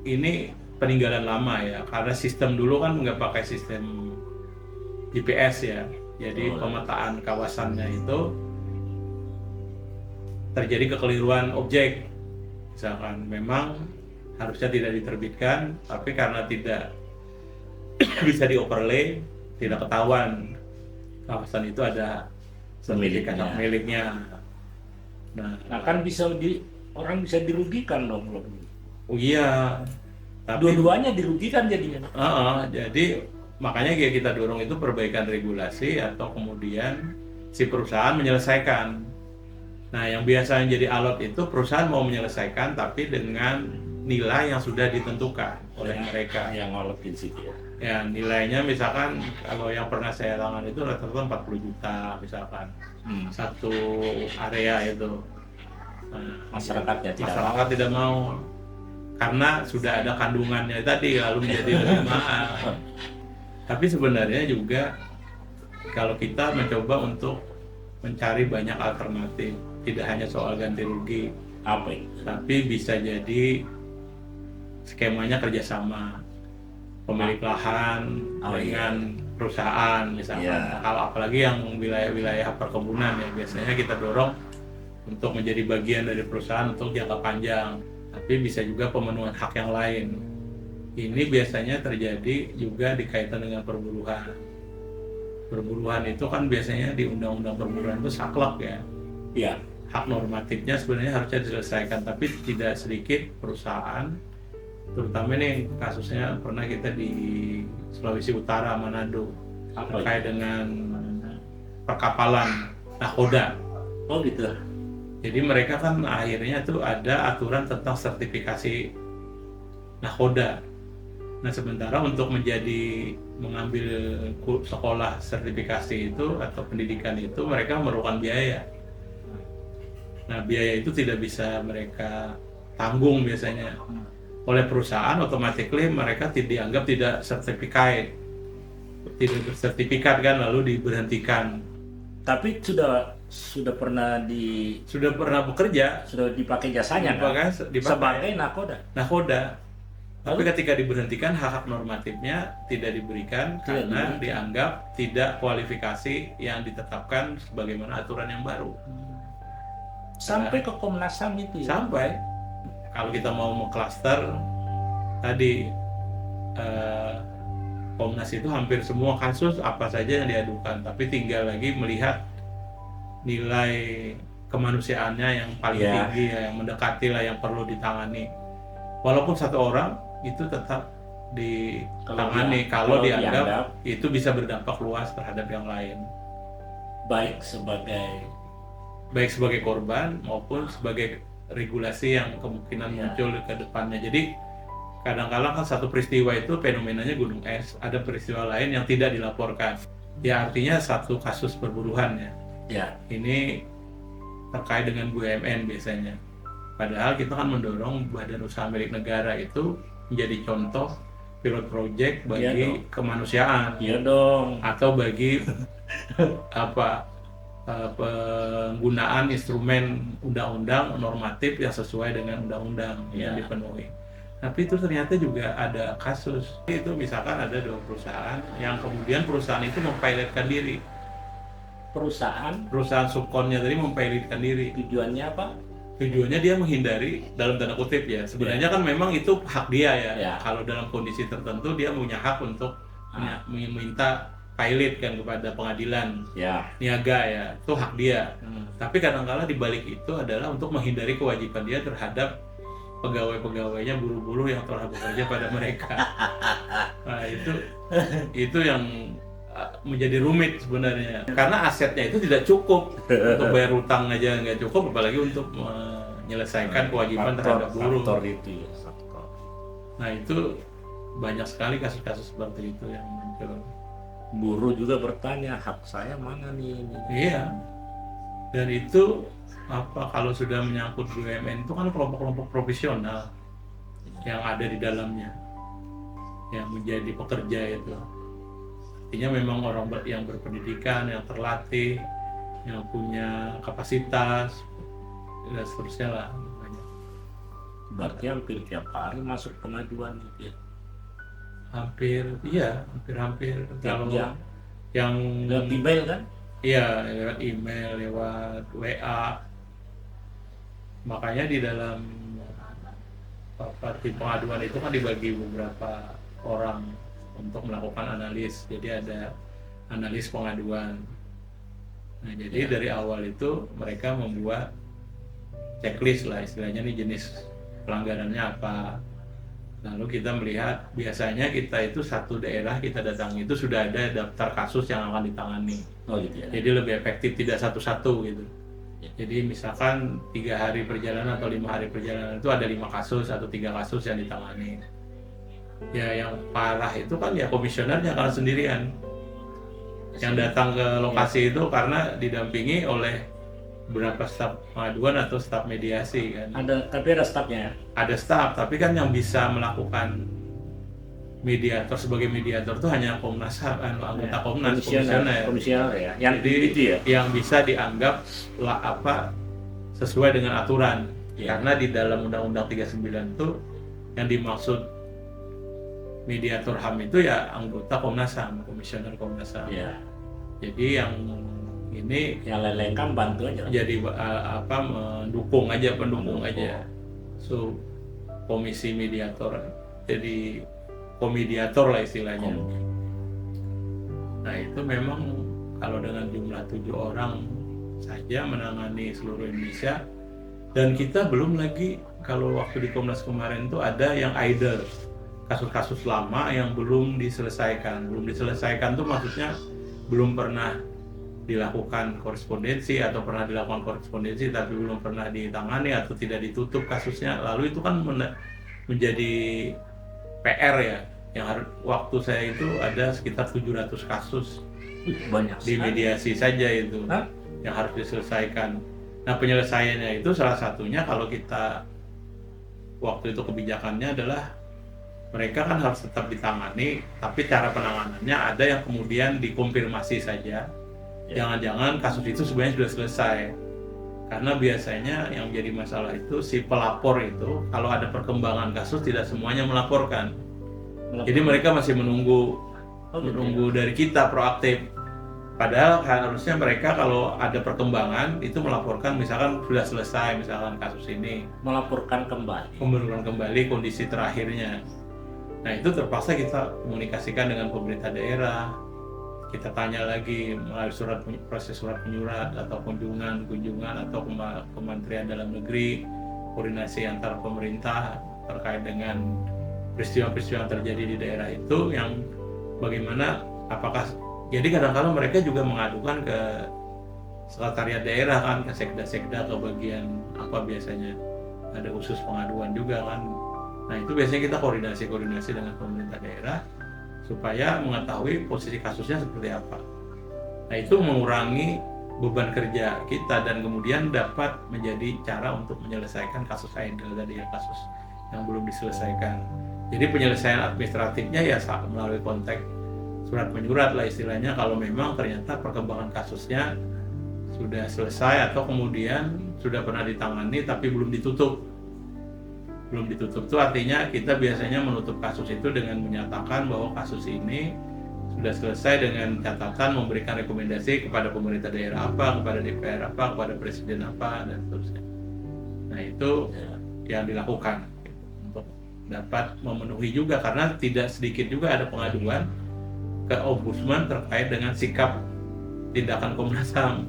ini peninggalan lama ya, karena sistem dulu kan nggak pakai sistem GPS ya. Jadi pemetaan kawasannya itu terjadi kekeliruan objek. Misalkan memang harusnya tidak diterbitkan, tapi karena tidak bisa di-overlay, tidak ketahuan kawasan itu ada sertifikat hak miliknya. Nah kan orang bisa dirugikan dong kalau begitu. Oh iya. Tapi dua-duanya dirugikan jadinya. Jadi makanya kita dorong itu perbaikan regulasi atau kemudian si perusahaan menyelesaikan. Nah, yang biasanya jadi alot itu perusahaan mau menyelesaikan tapi dengan nilai yang sudah ditentukan oleh mereka. Yang alot di situ ya. Ya, nilainya misalkan kalau yang pernah saya tangani itu rata-rata 40 juta misalkan. Satu area itu. Nah, masyarakat tidak mau karena sudah ada kandungannya tadi lalu menjadi lebih mahal. Tapi sebenarnya juga kalau kita mencoba untuk mencari banyak alternatif, tidak hanya soal ganti rugi, tapi bisa jadi skemanya kerjasama pemilik lahan dengan perusahaan misalkan. Kalau apalagi yang wilayah-wilayah perkebunan ya biasanya kita dorong untuk menjadi bagian dari perusahaan untuk jangka panjang, tapi bisa juga pemenuhan hak yang lain. Ini biasanya terjadi juga dikaitan dengan perburuan. Perburuan itu kan biasanya di undang-undang perburuan itu saklek ya. Iya. Hak normatifnya sebenarnya harusnya diselesaikan, tapi tidak sedikit perusahaan, terutama ini kasusnya pernah kita di Sulawesi Utara, Manado, terkait dengan perkapalan nakoda. Oh gitu. Jadi mereka kan akhirnya tuh ada aturan tentang sertifikasi nakoda. Nah, sementara untuk mengambil sekolah sertifikasi itu atau pendidikan itu mereka memerlukan biaya. Nah, biaya itu tidak bisa mereka tanggung biasanya oleh perusahaan, otomatis mereka dianggap tidak bersertifikat kan, lalu diberhentikan. Tapi sudah sudah pernah sudah pernah bekerja sudah dipakai jasanya kan? dipakai Sebagai nakoda. nakoda. Tapi Lalu? ketika diberhentikan hak normatifnya tidak diberikan Tidak karena diberikan. dianggap tidak kualifikasi yang ditetapkan sebagaimana aturan yang baru. Sampai ke Komnas HAM itu ya. Sampai kalau kita mau mengklaster tadi Komnas itu hampir semua kasus apa saja yang diadukan, tapi tinggal lagi melihat nilai kemanusiaannya yang paling Ya. tinggi ya, yang mendekati lah yang perlu ditangani. Walaupun satu orang itu tetap ditangani kalau dianggap itu bisa berdampak luas terhadap yang lain, baik sebagai korban maupun sebagai regulasi yang kemungkinan Ya. muncul ke depannya. Jadi kadang-kadang kan satu peristiwa itu fenomenanya gunung es, ada peristiwa lain yang tidak dilaporkan. Ya artinya satu kasus perburuan ya. ya. Ini terkait dengan BUMN biasanya. Padahal kita kan mendorong badan usaha milik negara itu menjadi contoh pilot project bagi Iya dong. kemanusiaan Iya dong. atau bagi penggunaan instrumen undang-undang normatif yang sesuai dengan undang-undang yang Ya. dipenuhi. Tapi itu ternyata juga ada kasus. Itu misalkan ada 2 perusahaan yang kemudian perusahaan itu mempilotkan diri. Perusahaan subkonnya tadi mempilotkan diri. Tujuannya apa? Tujuannya dia menghindari dalam tanda kutip ya. Sebenarnya kan memang itu hak dia ya. Ya. Kalau dalam kondisi tertentu dia punya hak untuk meminta pilot kan kepada pengadilan Ya. niaga ya. Itu hak dia. Tapi kadang-kala di balik itu adalah untuk menghindari kewajiban dia terhadap pegawai-pegawainya, buruh-buruh yang telah bekerja pada mereka. Nah itu yang menjadi rumit sebenarnya, karena asetnya itu tidak cukup untuk bayar utang aja nggak cukup, apalagi untuk menyelesaikan kewajiban terhadap buruh. Faktor itu ya, faktor. Nah itu banyak sekali kasus-kasus seperti itu yang muncul. Buruh juga bertanya, hak saya mana nih? Iya. Dan itu kalau sudah menyangkut BUMN itu kan kelompok-kelompok profesional yang ada di dalamnya, yang menjadi pekerja itu. Artinya memang orang yang berpendidikan, yang terlatih, yang punya kapasitas, dan seterusnya lah. Berarti hampir tiap hari masuk pengaduan gitu ya. Hampir. Tiap Kalau jam. yang Lewat email kan? iya, lewat email, lewat WA. Makanya di dalam tim pengaduan itu kan dibagi beberapa orang untuk melakukan analis. Jadi ada analis pengaduan. Nah, jadi dari awal itu mereka membuat checklist lah istilahnya, nih jenis pelanggarannya apa. Lalu kita melihat, biasanya kita itu satu daerah kita datangi itu sudah ada daftar kasus yang akan ditangani. Oh gitu ya. Jadi lebih efektif, tidak satu-satu gitu. Ya. Jadi misalkan 3 hari perjalanan atau 5 hari perjalanan itu ada 5 kasus atau 3 kasus yang ditangani. Ya yang parah itu kan ya komisionernya kalau sendirian yang datang ke lokasi itu karena didampingi oleh beberapa staf pengaduan atau staf mediasi kan. Tapi ada stafnya ya? Ada staf, tapi kan yang bisa melakukan mediator sebagai mediator itu hanya Komnas HAM, anggota Komnas, komisioner ya. Yang jadi itu ya. yang bisa dianggap sesuai dengan aturan. Ya. Karena di dalam Undang-Undang 39 itu yang dimaksud mediator HAM itu ya anggota Komnas HAM, komisioner Komnas HAM. Ya. Jadi yang ini Yang lain-lain kan bantu aja. jadi pendukung aja. So komisi mediator, jadi komediator lah istilahnya. Nah itu memang kalau dengan jumlah 7 orang saja menangani seluruh Indonesia, dan kita belum lagi kalau waktu di Komnas kemarin itu ada yang idle, kasus-kasus lama yang belum diselesaikan tuh maksudnya belum pernah dilakukan korespondensi atau pernah dilakukan korespondensi tapi belum pernah ditangani atau tidak ditutup kasusnya. Lalu itu kan menjadi PR ya, yang waktu saya itu ada sekitar 700 kasus Banyak di mediasi saja itu. Hah? Yang harus diselesaikan. Nah penyelesaiannya itu salah satunya kalau kita waktu itu kebijakannya adalah mereka kan harus tetap ditangani, tapi cara penanganannya ada yang kemudian dikonfirmasi saja Jangan-jangan kasus itu sebenarnya sudah selesai. Karena biasanya yang jadi masalah itu si pelapor itu kalau ada perkembangan kasus tidak semuanya melaporkan. Jadi mereka masih menunggu dari kita proaktif. Padahal harusnya mereka kalau ada perkembangan itu melaporkan, misalkan sudah selesai misalkan kasus ini, melaporkan kembali kondisi terakhirnya. Nah itu terpaksa kita komunikasikan dengan pemerintah daerah. Kita tanya lagi melalui proses surat penyurat atau kunjungan atau Kementerian Dalam Negeri, koordinasi antar pemerintah terkait dengan peristiwa-peristiwa yang terjadi di daerah itu, yang bagaimana apakah jadi kadang-kadang mereka juga mengadukan ke sekretariat daerah kan, ke sekda ke bagian apa, biasanya ada khusus pengaduan juga kan. Nah itu biasanya kita koordinasi dengan pemerintah daerah supaya mengetahui posisi kasusnya seperti apa. Nah itu mengurangi beban kerja kita dan kemudian dapat menjadi cara untuk menyelesaikan kasus idle tadi ya, kasus yang belum diselesaikan. Jadi penyelesaian administratifnya ya melalui konteks surat menyurat lah istilahnya, kalau memang ternyata perkembangan kasusnya sudah selesai atau kemudian sudah pernah ditangani tapi belum ditutup itu artinya kita biasanya menutup kasus itu dengan menyatakan bahwa kasus ini sudah selesai dengan catatan memberikan rekomendasi kepada pemerintah daerah apa, kepada DPR apa, kepada presiden apa, dan seterusnya. Nah itu yang dilakukan untuk dapat memenuhi juga, karena tidak sedikit juga ada pengaduan ke Ombudsman terkait dengan sikap tindakan Komnas HAM.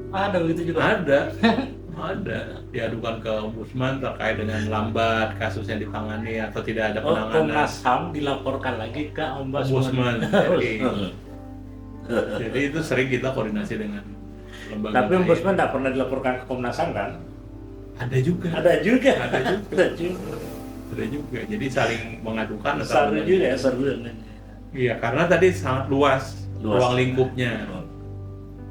Ada begitu juga? Ada diadukan ke Ombudsman terkait dengan lambat kasusnya ditangani atau tidak ada penanganan. Komnas HAM dilaporkan lagi ke Ombudsman. Jadi itu sering kita koordinasi dengan lembaga. Tapi Ombudsman tidak pernah dilaporkan ke Komnas HAM kan? Ada juga. Jadi saling mengadukan. Seru juga ya, Iya, karena tadi sangat luas. Ruang lingkupnya.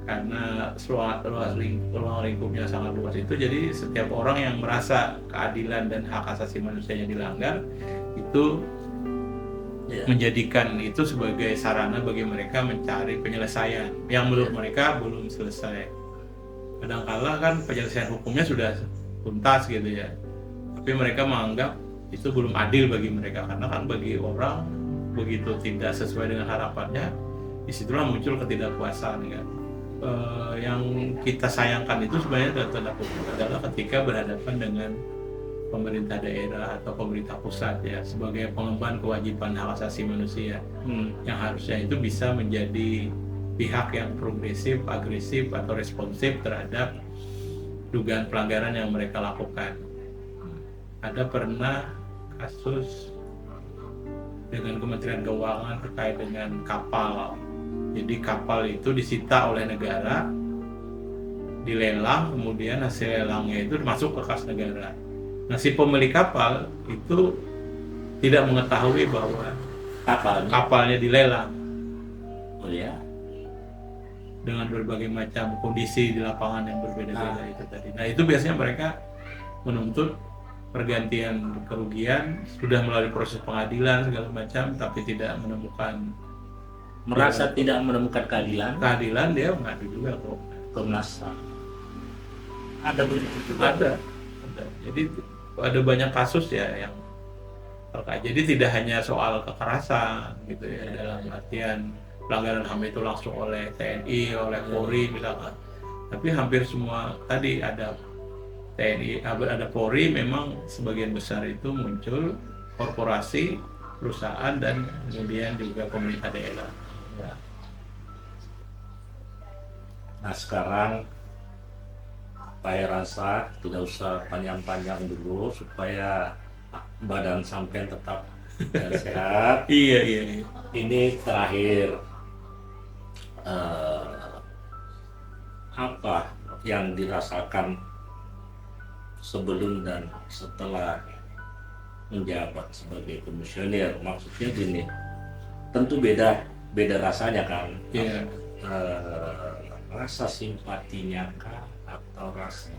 Karena ruang lingkupnya sangat luas itu, jadi setiap orang yang merasa keadilan dan hak asasi manusianya dilanggar itu menjadikan itu sebagai sarana bagi mereka mencari penyelesaian yang menurut mereka belum selesai. Kadang-kala kan penyelesaian hukumnya sudah tuntas gitu ya, tapi mereka menganggap itu belum adil bagi mereka, karena kan bagi orang begitu tidak sesuai dengan harapannya, disitulah muncul ketidakpuasan kan. Yang kita sayangkan itu sebenarnya tanda kutip adalah ketika berhadapan dengan pemerintah daerah atau pemerintah pusat ya, sebagai pengemban kewajiban hak asasi manusia yang harusnya itu bisa menjadi pihak yang progresif, agresif atau responsif terhadap dugaan pelanggaran yang mereka lakukan. Ada pernah kasus dengan Kementerian Keuangan terkait dengan kapal. Jadi kapal itu disita oleh negara, dilelang, kemudian hasil lelangnya itu masuk ke kas negara. Nah si pemilik kapal itu tidak mengetahui bahwa kapalnya dilelang. Oh ya. Dengan berbagai macam kondisi di lapangan yang berbeda-beda itu tadi. Nah itu biasanya mereka menuntut pergantian kerugian, sudah melalui proses pengadilan segala macam, tapi tidak menemukan, merasa tidak menemukan keadilan, dia mengadu juga ke Komnas HAM. Ada begitu juga? Ada. Jadi ada banyak kasus ya yang terkait. Jadi tidak hanya soal kekerasan gitu ya, dalam artian pelanggaran HAM itu langsung oleh TNI, oleh Polri misalkan. Tapi hampir semua tadi ada TNI, ada Polri, memang sebagian besar itu muncul korporasi, perusahaan, dan kemudian juga pemerintah daerah. Ya. Nah sekarang saya rasa tidak usah panjang-panjang dulu supaya badan sampean tetap sehat. Iya. Ini terakhir, apa yang dirasakan sebelum dan setelah menjabat sebagai komisioner? Maksudnya gini, tentu beda rasanya kan. Yeah. Rasa simpatinya kah atau rasa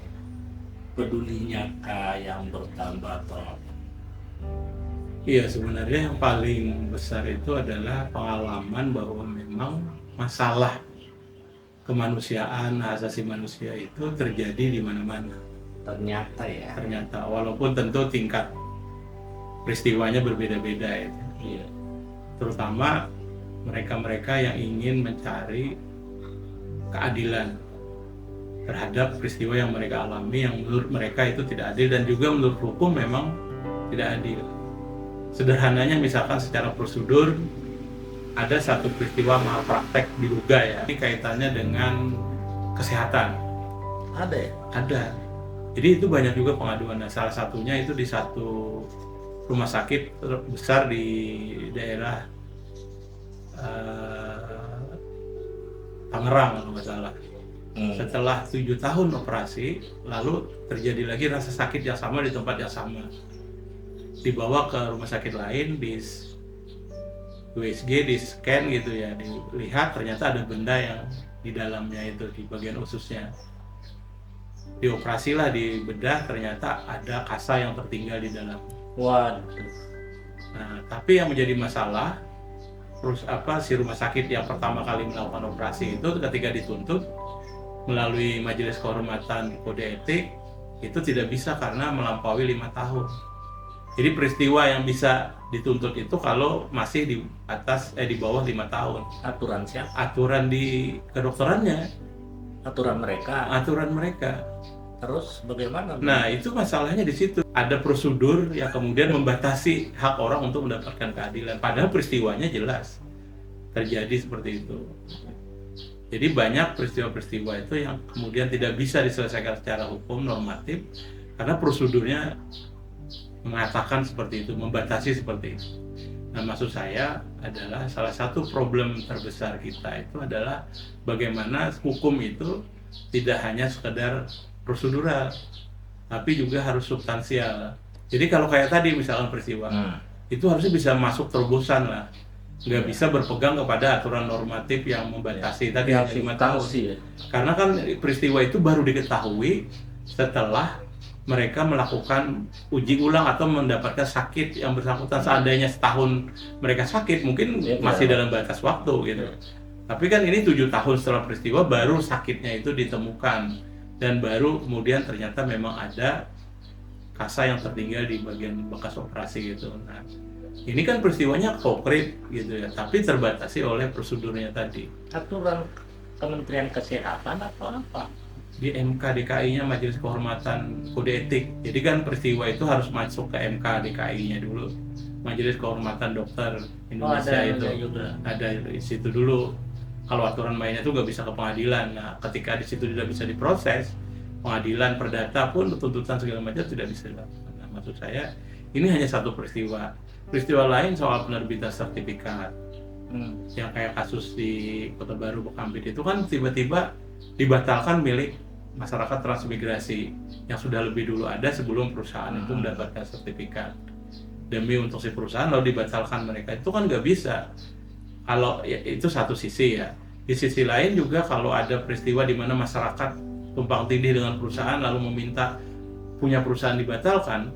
pedulinya kah yang bertambah atau apa? Iya, sebenarnya yang paling besar itu adalah pengalaman bahwa memang masalah kemanusiaan, hak asasi manusia itu terjadi di mana-mana. Ternyata ya. Ternyata, walaupun tentu tingkat peristiwanya berbeda-beda ya. Iya. Terutama mereka-mereka yang ingin mencari keadilan terhadap peristiwa yang mereka alami yang menurut mereka itu tidak adil dan juga menurut hukum memang tidak adil. Sederhananya misalkan secara prosedur ada satu peristiwa malpraktek diduga ya, ini kaitannya dengan kesehatan. Ada ya? Ada. Jadi itu banyak juga pengaduan. Nah, salah satunya itu di satu rumah sakit besar di daerah Tangerang kalau nggak salah. Setelah 7 tahun operasi, lalu terjadi lagi rasa sakit yang sama di tempat yang sama. Dibawa ke rumah sakit lain, di USG, di scan gitu ya, dilihat ternyata ada benda yang di dalamnya itu, di bagian ususnya. Dioperasi lah, dibedah, ternyata ada kasa yang tertinggal di dalam. Waduh. Nah, tapi yang menjadi masalah, terus si rumah sakit yang pertama kali melakukan operasi itu ketika dituntut melalui Majelis Kehormatan Kode Etik itu tidak bisa karena melampaui 5 tahun. Jadi peristiwa yang bisa dituntut itu kalau masih di bawah 5 tahun. Aturan siapa? Aturan di kedokterannya. Aturan mereka. Aturan mereka. Terus bagaimana? Nah, itu masalahnya di situ. Ada prosedur yang kemudian membatasi hak orang untuk mendapatkan keadilan. Padahal peristiwanya jelas terjadi seperti itu. Jadi banyak peristiwa-peristiwa itu yang kemudian tidak bisa diselesaikan secara hukum normatif karena prosedurnya mengatakan seperti itu, membatasi seperti itu. Nah, maksud saya adalah salah satu problem terbesar kita itu adalah bagaimana hukum itu tidak hanya sekedar prosedural, tapi juga harus substansial. Jadi kalau kayak tadi misalkan peristiwa, itu harusnya bisa masuk terobosan lah. Nggak bisa berpegang kepada aturan normatif yang membatasi tadi yang 5 tahun. ya. Karena kan peristiwa itu baru diketahui setelah mereka melakukan uji ulang atau mendapatkan sakit yang bersangkutan. Seandainya setahun mereka sakit, mungkin masih dalam batas waktu gitu. Tapi kan ini 7 tahun setelah peristiwa baru sakitnya itu ditemukan dan baru kemudian ternyata memang ada kasa yang tertinggal di bagian bekas operasi gitu. Nah, ini kan peristiwanya konkret gitu ya, tapi terbatasi oleh prosedurnya tadi. Aturan Kementerian Kesehatan atau apa? Di MK DKI-nya Majelis Kehormatan Kode Etik. Jadi kan peristiwa itu harus masuk ke MK DKI-nya dulu. Majelis Kehormatan Dokter Indonesia ada itu juga. Ada di situ dulu. Kalau aturan mainnya itu nggak bisa ke pengadilan. Nah, ketika di situ tidak bisa diproses, pengadilan perdata pun tuntutan segala macam tidak bisa dilakukan. Nah, maksud saya ini hanya satu peristiwa. Peristiwa lain soal penerbitan sertifikat. Yang kayak kasus di Kota Baru Bekampit itu kan tiba-tiba dibatalkan milik masyarakat transmigrasi yang sudah lebih dulu ada sebelum perusahaan itu mendapatkan sertifikat. Demi untuk si perusahaan lalu dibatalkan mereka, itu kan nggak bisa. Kalau ya, itu satu sisi ya. Di sisi lain juga kalau ada peristiwa di mana masyarakat tumpang tindih dengan perusahaan lalu meminta punya perusahaan dibatalkan,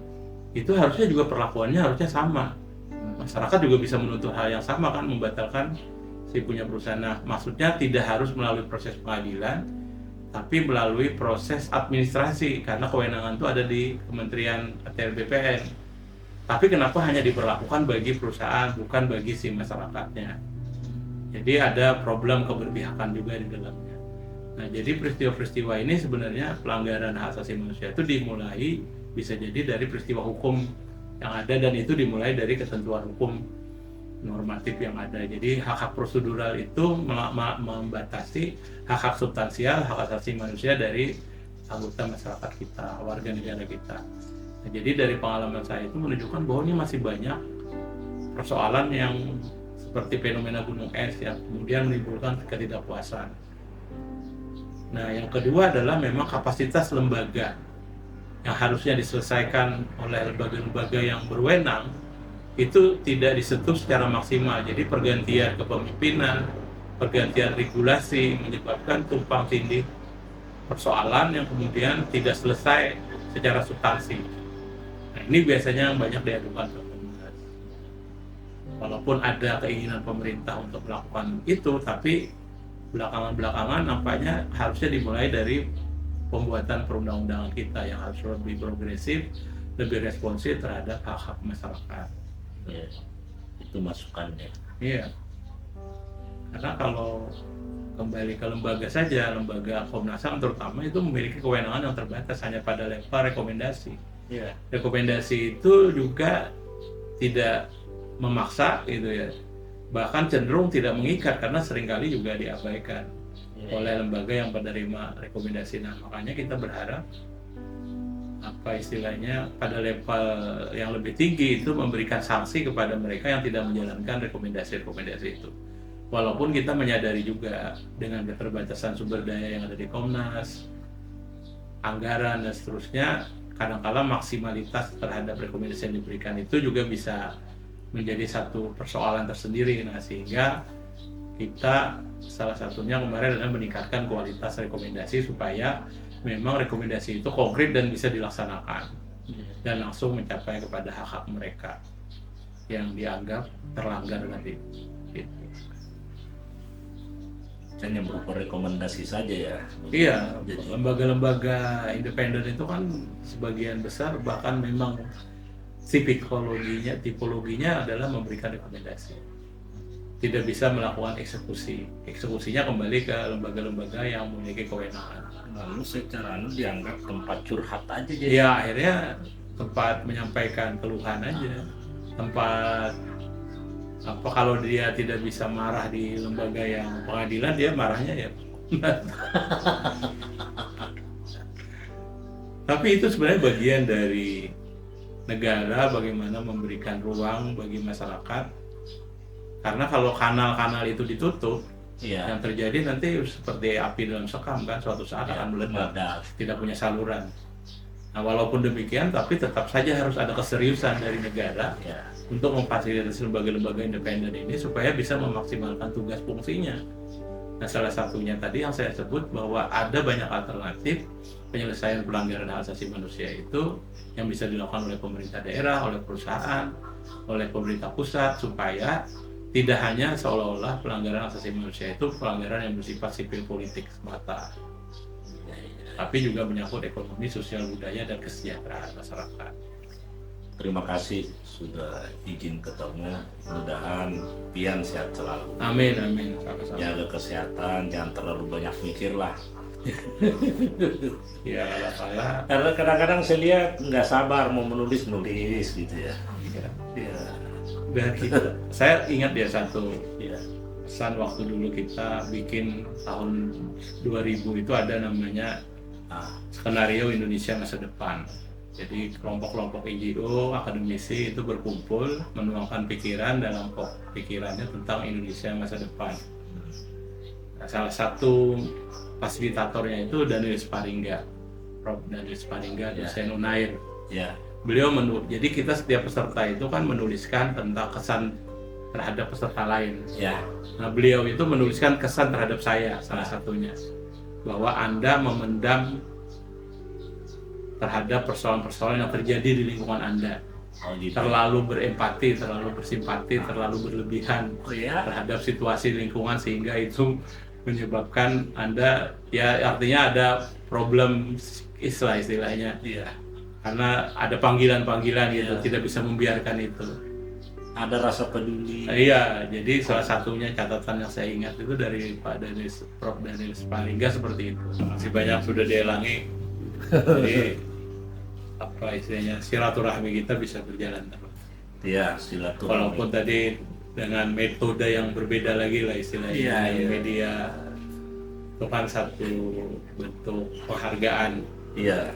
itu harusnya juga perlakuannya harusnya sama. Masyarakat juga bisa menuntut hal yang sama kan, membatalkan si punya perusahaan. Nah, maksudnya tidak harus melalui proses pengadilan, tapi melalui proses administrasi karena kewenangan itu ada di Kementerian ATR BPN. Tapi kenapa hanya diberlakukan bagi perusahaan, bukan bagi si masyarakatnya? Jadi ada problem keberpihakan juga di dalamnya. Nah, jadi peristiwa-peristiwa ini sebenarnya pelanggaran hak asasi manusia itu dimulai bisa jadi dari peristiwa hukum yang ada dan itu dimulai dari ketentuan hukum normatif yang ada. Jadi hak-hak prosedural itu membatasi hak-hak substansial, hak asasi manusia dari anggota masyarakat kita, warga negara kita. Nah, jadi dari pengalaman saya itu menunjukkan bahwa ini masih banyak persoalan yang seperti fenomena gunung es yang kemudian menimbulkan ketidakpuasan. Nah, yang kedua adalah memang kapasitas lembaga yang harusnya diselesaikan oleh lembaga-lembaga yang berwenang itu tidak disentuh secara maksimal. Jadi pergantian kepemimpinan, pergantian regulasi menyebabkan tumpang tindih persoalan yang kemudian tidak selesai secara substansi. Nah, ini biasanya yang banyak diadukan ke Komnas. Walaupun ada keinginan pemerintah untuk melakukan itu, tapi belakangan nampaknya harusnya dimulai dari pembuatan perundang-undangan kita yang harus lebih progresif, lebih responsif terhadap hak-hak masyarakat. Ya, itu masukannya. Iya, karena kalau kembali ke lembaga saja, lembaga Komnas HAM terutama itu memiliki kewenangan yang terbatas hanya pada level rekomendasi. Ya. Rekomendasi itu juga tidak memaksa gitu ya, bahkan cenderung tidak mengikat karena seringkali juga diabaikan oleh lembaga yang menerima rekomendasi. Nah, makanya kita berharap apa istilahnya pada level yang lebih tinggi itu memberikan sanksi kepada mereka yang tidak menjalankan rekomendasi-rekomendasi itu. Walaupun kita menyadari juga dengan keterbatasan sumber daya yang ada di Komnas, anggaran dan seterusnya, kadang-kala maksimalitas terhadap rekomendasi yang diberikan itu juga bisa menjadi satu persoalan tersendiri. Nah, sehingga kita salah satunya kemarin adalah meningkatkan kualitas rekomendasi supaya memang rekomendasi itu konkret dan bisa dilaksanakan dan langsung mencapai kepada hak-hak mereka yang dianggap terlanggar tadi. Gitu. Hanya berupa rekomendasi saja ya. Iya, Jadi, lembaga-lembaga independen itu kan sebagian besar bahkan memang tipologinya adalah memberikan rekomendasi. Tidak bisa melakukan eksekusi. Eksekusinya kembali ke lembaga-lembaga yang memiliki kewenangan. lalu secara dianggap tempat curhat aja jadi. Ya, akhirnya tempat menyampaikan keluhan aja. Tempat apa kalau dia tidak bisa marah di lembaga yang pengadilan, dia marahnya ya. Tapi itu sebenarnya bagian dari negara bagaimana memberikan ruang bagi masyarakat. Karena kalau kanal-kanal itu ditutup, Iya. yang terjadi nanti seperti api dalam sekam kan, suatu saat Ya, akan meledak, meledak. tidak punya saluran. Nah, walaupun demikian, tapi tetap saja harus ada keseriusan dari negara Ya. untuk memfasilitasi lembaga-lembaga independen ini supaya bisa memaksimalkan tugas fungsinya. Nah, salah satunya tadi yang saya sebut bahwa ada banyak alternatif penyelesaian pelanggaran hak asasi manusia itu yang bisa dilakukan oleh pemerintah daerah, oleh perusahaan, oleh pemerintah pusat, supaya tidak hanya seolah-olah pelanggaran hak asasi manusia itu pelanggaran yang bersifat sipil politik semata, tapi juga menyangkut ekonomi, sosial, budaya, dan kesejahteraan masyarakat. Terima kasih sudah izin ketemu. Mudah-mudahan Pian sehat selalu. Amin, amin. Sama-sama. Jaga kesehatan, jangan terlalu banyak mikir lah. Ya, kalau Karena kadang-kadang saya lihat nggak sabar mau nulis gitu ya. Ya. dan saya ingat dia satu Ya. pesan waktu dulu kita bikin tahun 2000 itu ada namanya skenario Indonesia Masa Depan. Jadi kelompok-kelompok NGO, akademisi itu berkumpul menuangkan pikiran dalam pikirannya tentang Indonesia masa depan. Nah, salah satu fasilitatornya itu Daniel Sparingga, Prof. Daniel Sparingga, dosen Unair. Ya. Beliau jadi kita setiap peserta itu kan menuliskan tentang kesan terhadap peserta lain. Ya. Nah, beliau itu menuliskan kesan terhadap saya salah satunya, bahwa Anda memendam terhadap persoalan-persoalan yang terjadi di lingkungan Anda. Oh, gitu. Terlalu berempati, terlalu bersimpati, terlalu berlebihan Oh, ya. terhadap situasi lingkungan sehingga itu menyebabkan Anda, ya artinya ada problem istilahnya. Iya. Karena ada panggilan-panggilan gitu, Iya. tidak bisa membiarkan itu. Ada rasa peduli. Iya, jadi salah satunya catatan yang saya ingat itu dari Pak Daniel, Prof. Daniel Sparingga seperti itu. Masih banyak sudah dielangi. Jadi apa istilahnya, silaturahmi kita bisa berjalan terus. Iya, silaturahmi. Walaupun tadi dengan metode yang berbeda lagi lah istilahnya. Iya, iya. Media itu kan satu bentuk penghargaan Iya.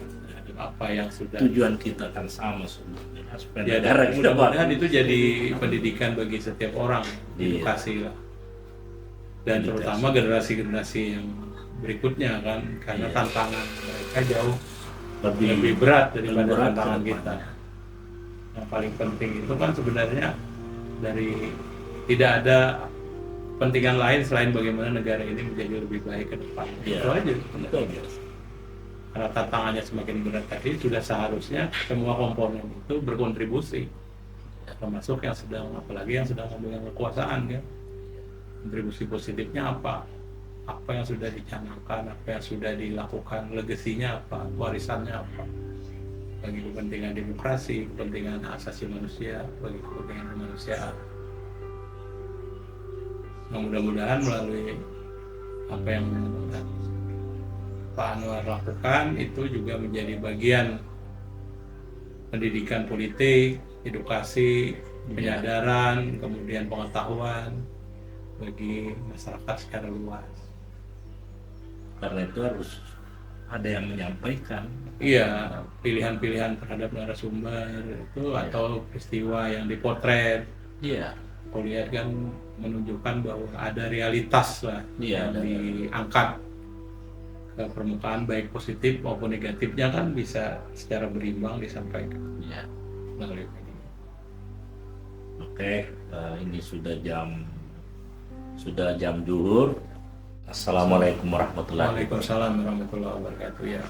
apa yang sudah. Tujuan kita kan sama sebenarnya. Supaya Ya, negara dan kita mudah-mudahan bagus. itu jadi pendidikan bagi setiap orang, Iya. edukasi lah. Dan Edukasi. terutama generasi-generasi yang berikutnya kan, karena Iya. tantangan mereka jauh lebih berat daripada berat tantangan ke kita. depannya. Yang paling penting itu kan sebenarnya dari tidak ada kepentingan lain selain bagaimana negara ini menjadi lebih baik ke depan. Iya. Itu aja. Itu aja. Karena tantangannya semakin berat tadi, sudah seharusnya semua komponen itu berkontribusi, termasuk yang sedang, apalagi yang sedang memegang kekuasaan kan. Kontribusi positifnya apa? apa yang sudah dicanangkan, apa yang sudah dilakukan, legasinya apa, warisannya apa, bagi kepentingan demokrasi, kepentingan hak asasi manusia, bagi kepentingan kemanusiaan. Nah, mudah-mudahan melalui apa yang Pak Anwar lakukan itu juga menjadi bagian pendidikan politik, edukasi, penyadaran, kemudian pengetahuan bagi masyarakat secara luas. Karena itu harus ada yang menyampaikan. Iya, pilihan-pilihan terhadap narasumber itu atau peristiwa yang dipotret. Iya. Kalau lihat kan menunjukkan bahwa ada realitas lah Iya, yang diangkat ke permukaan, baik positif maupun negatifnya kan bisa secara berimbang disampaikan Iya. melalui media. Oke, ini sudah jam zuhur. Assalamualaikum warahmatullahi wabarakatuh. Waalaikumsalam warahmatullahi wabarakatuh ya.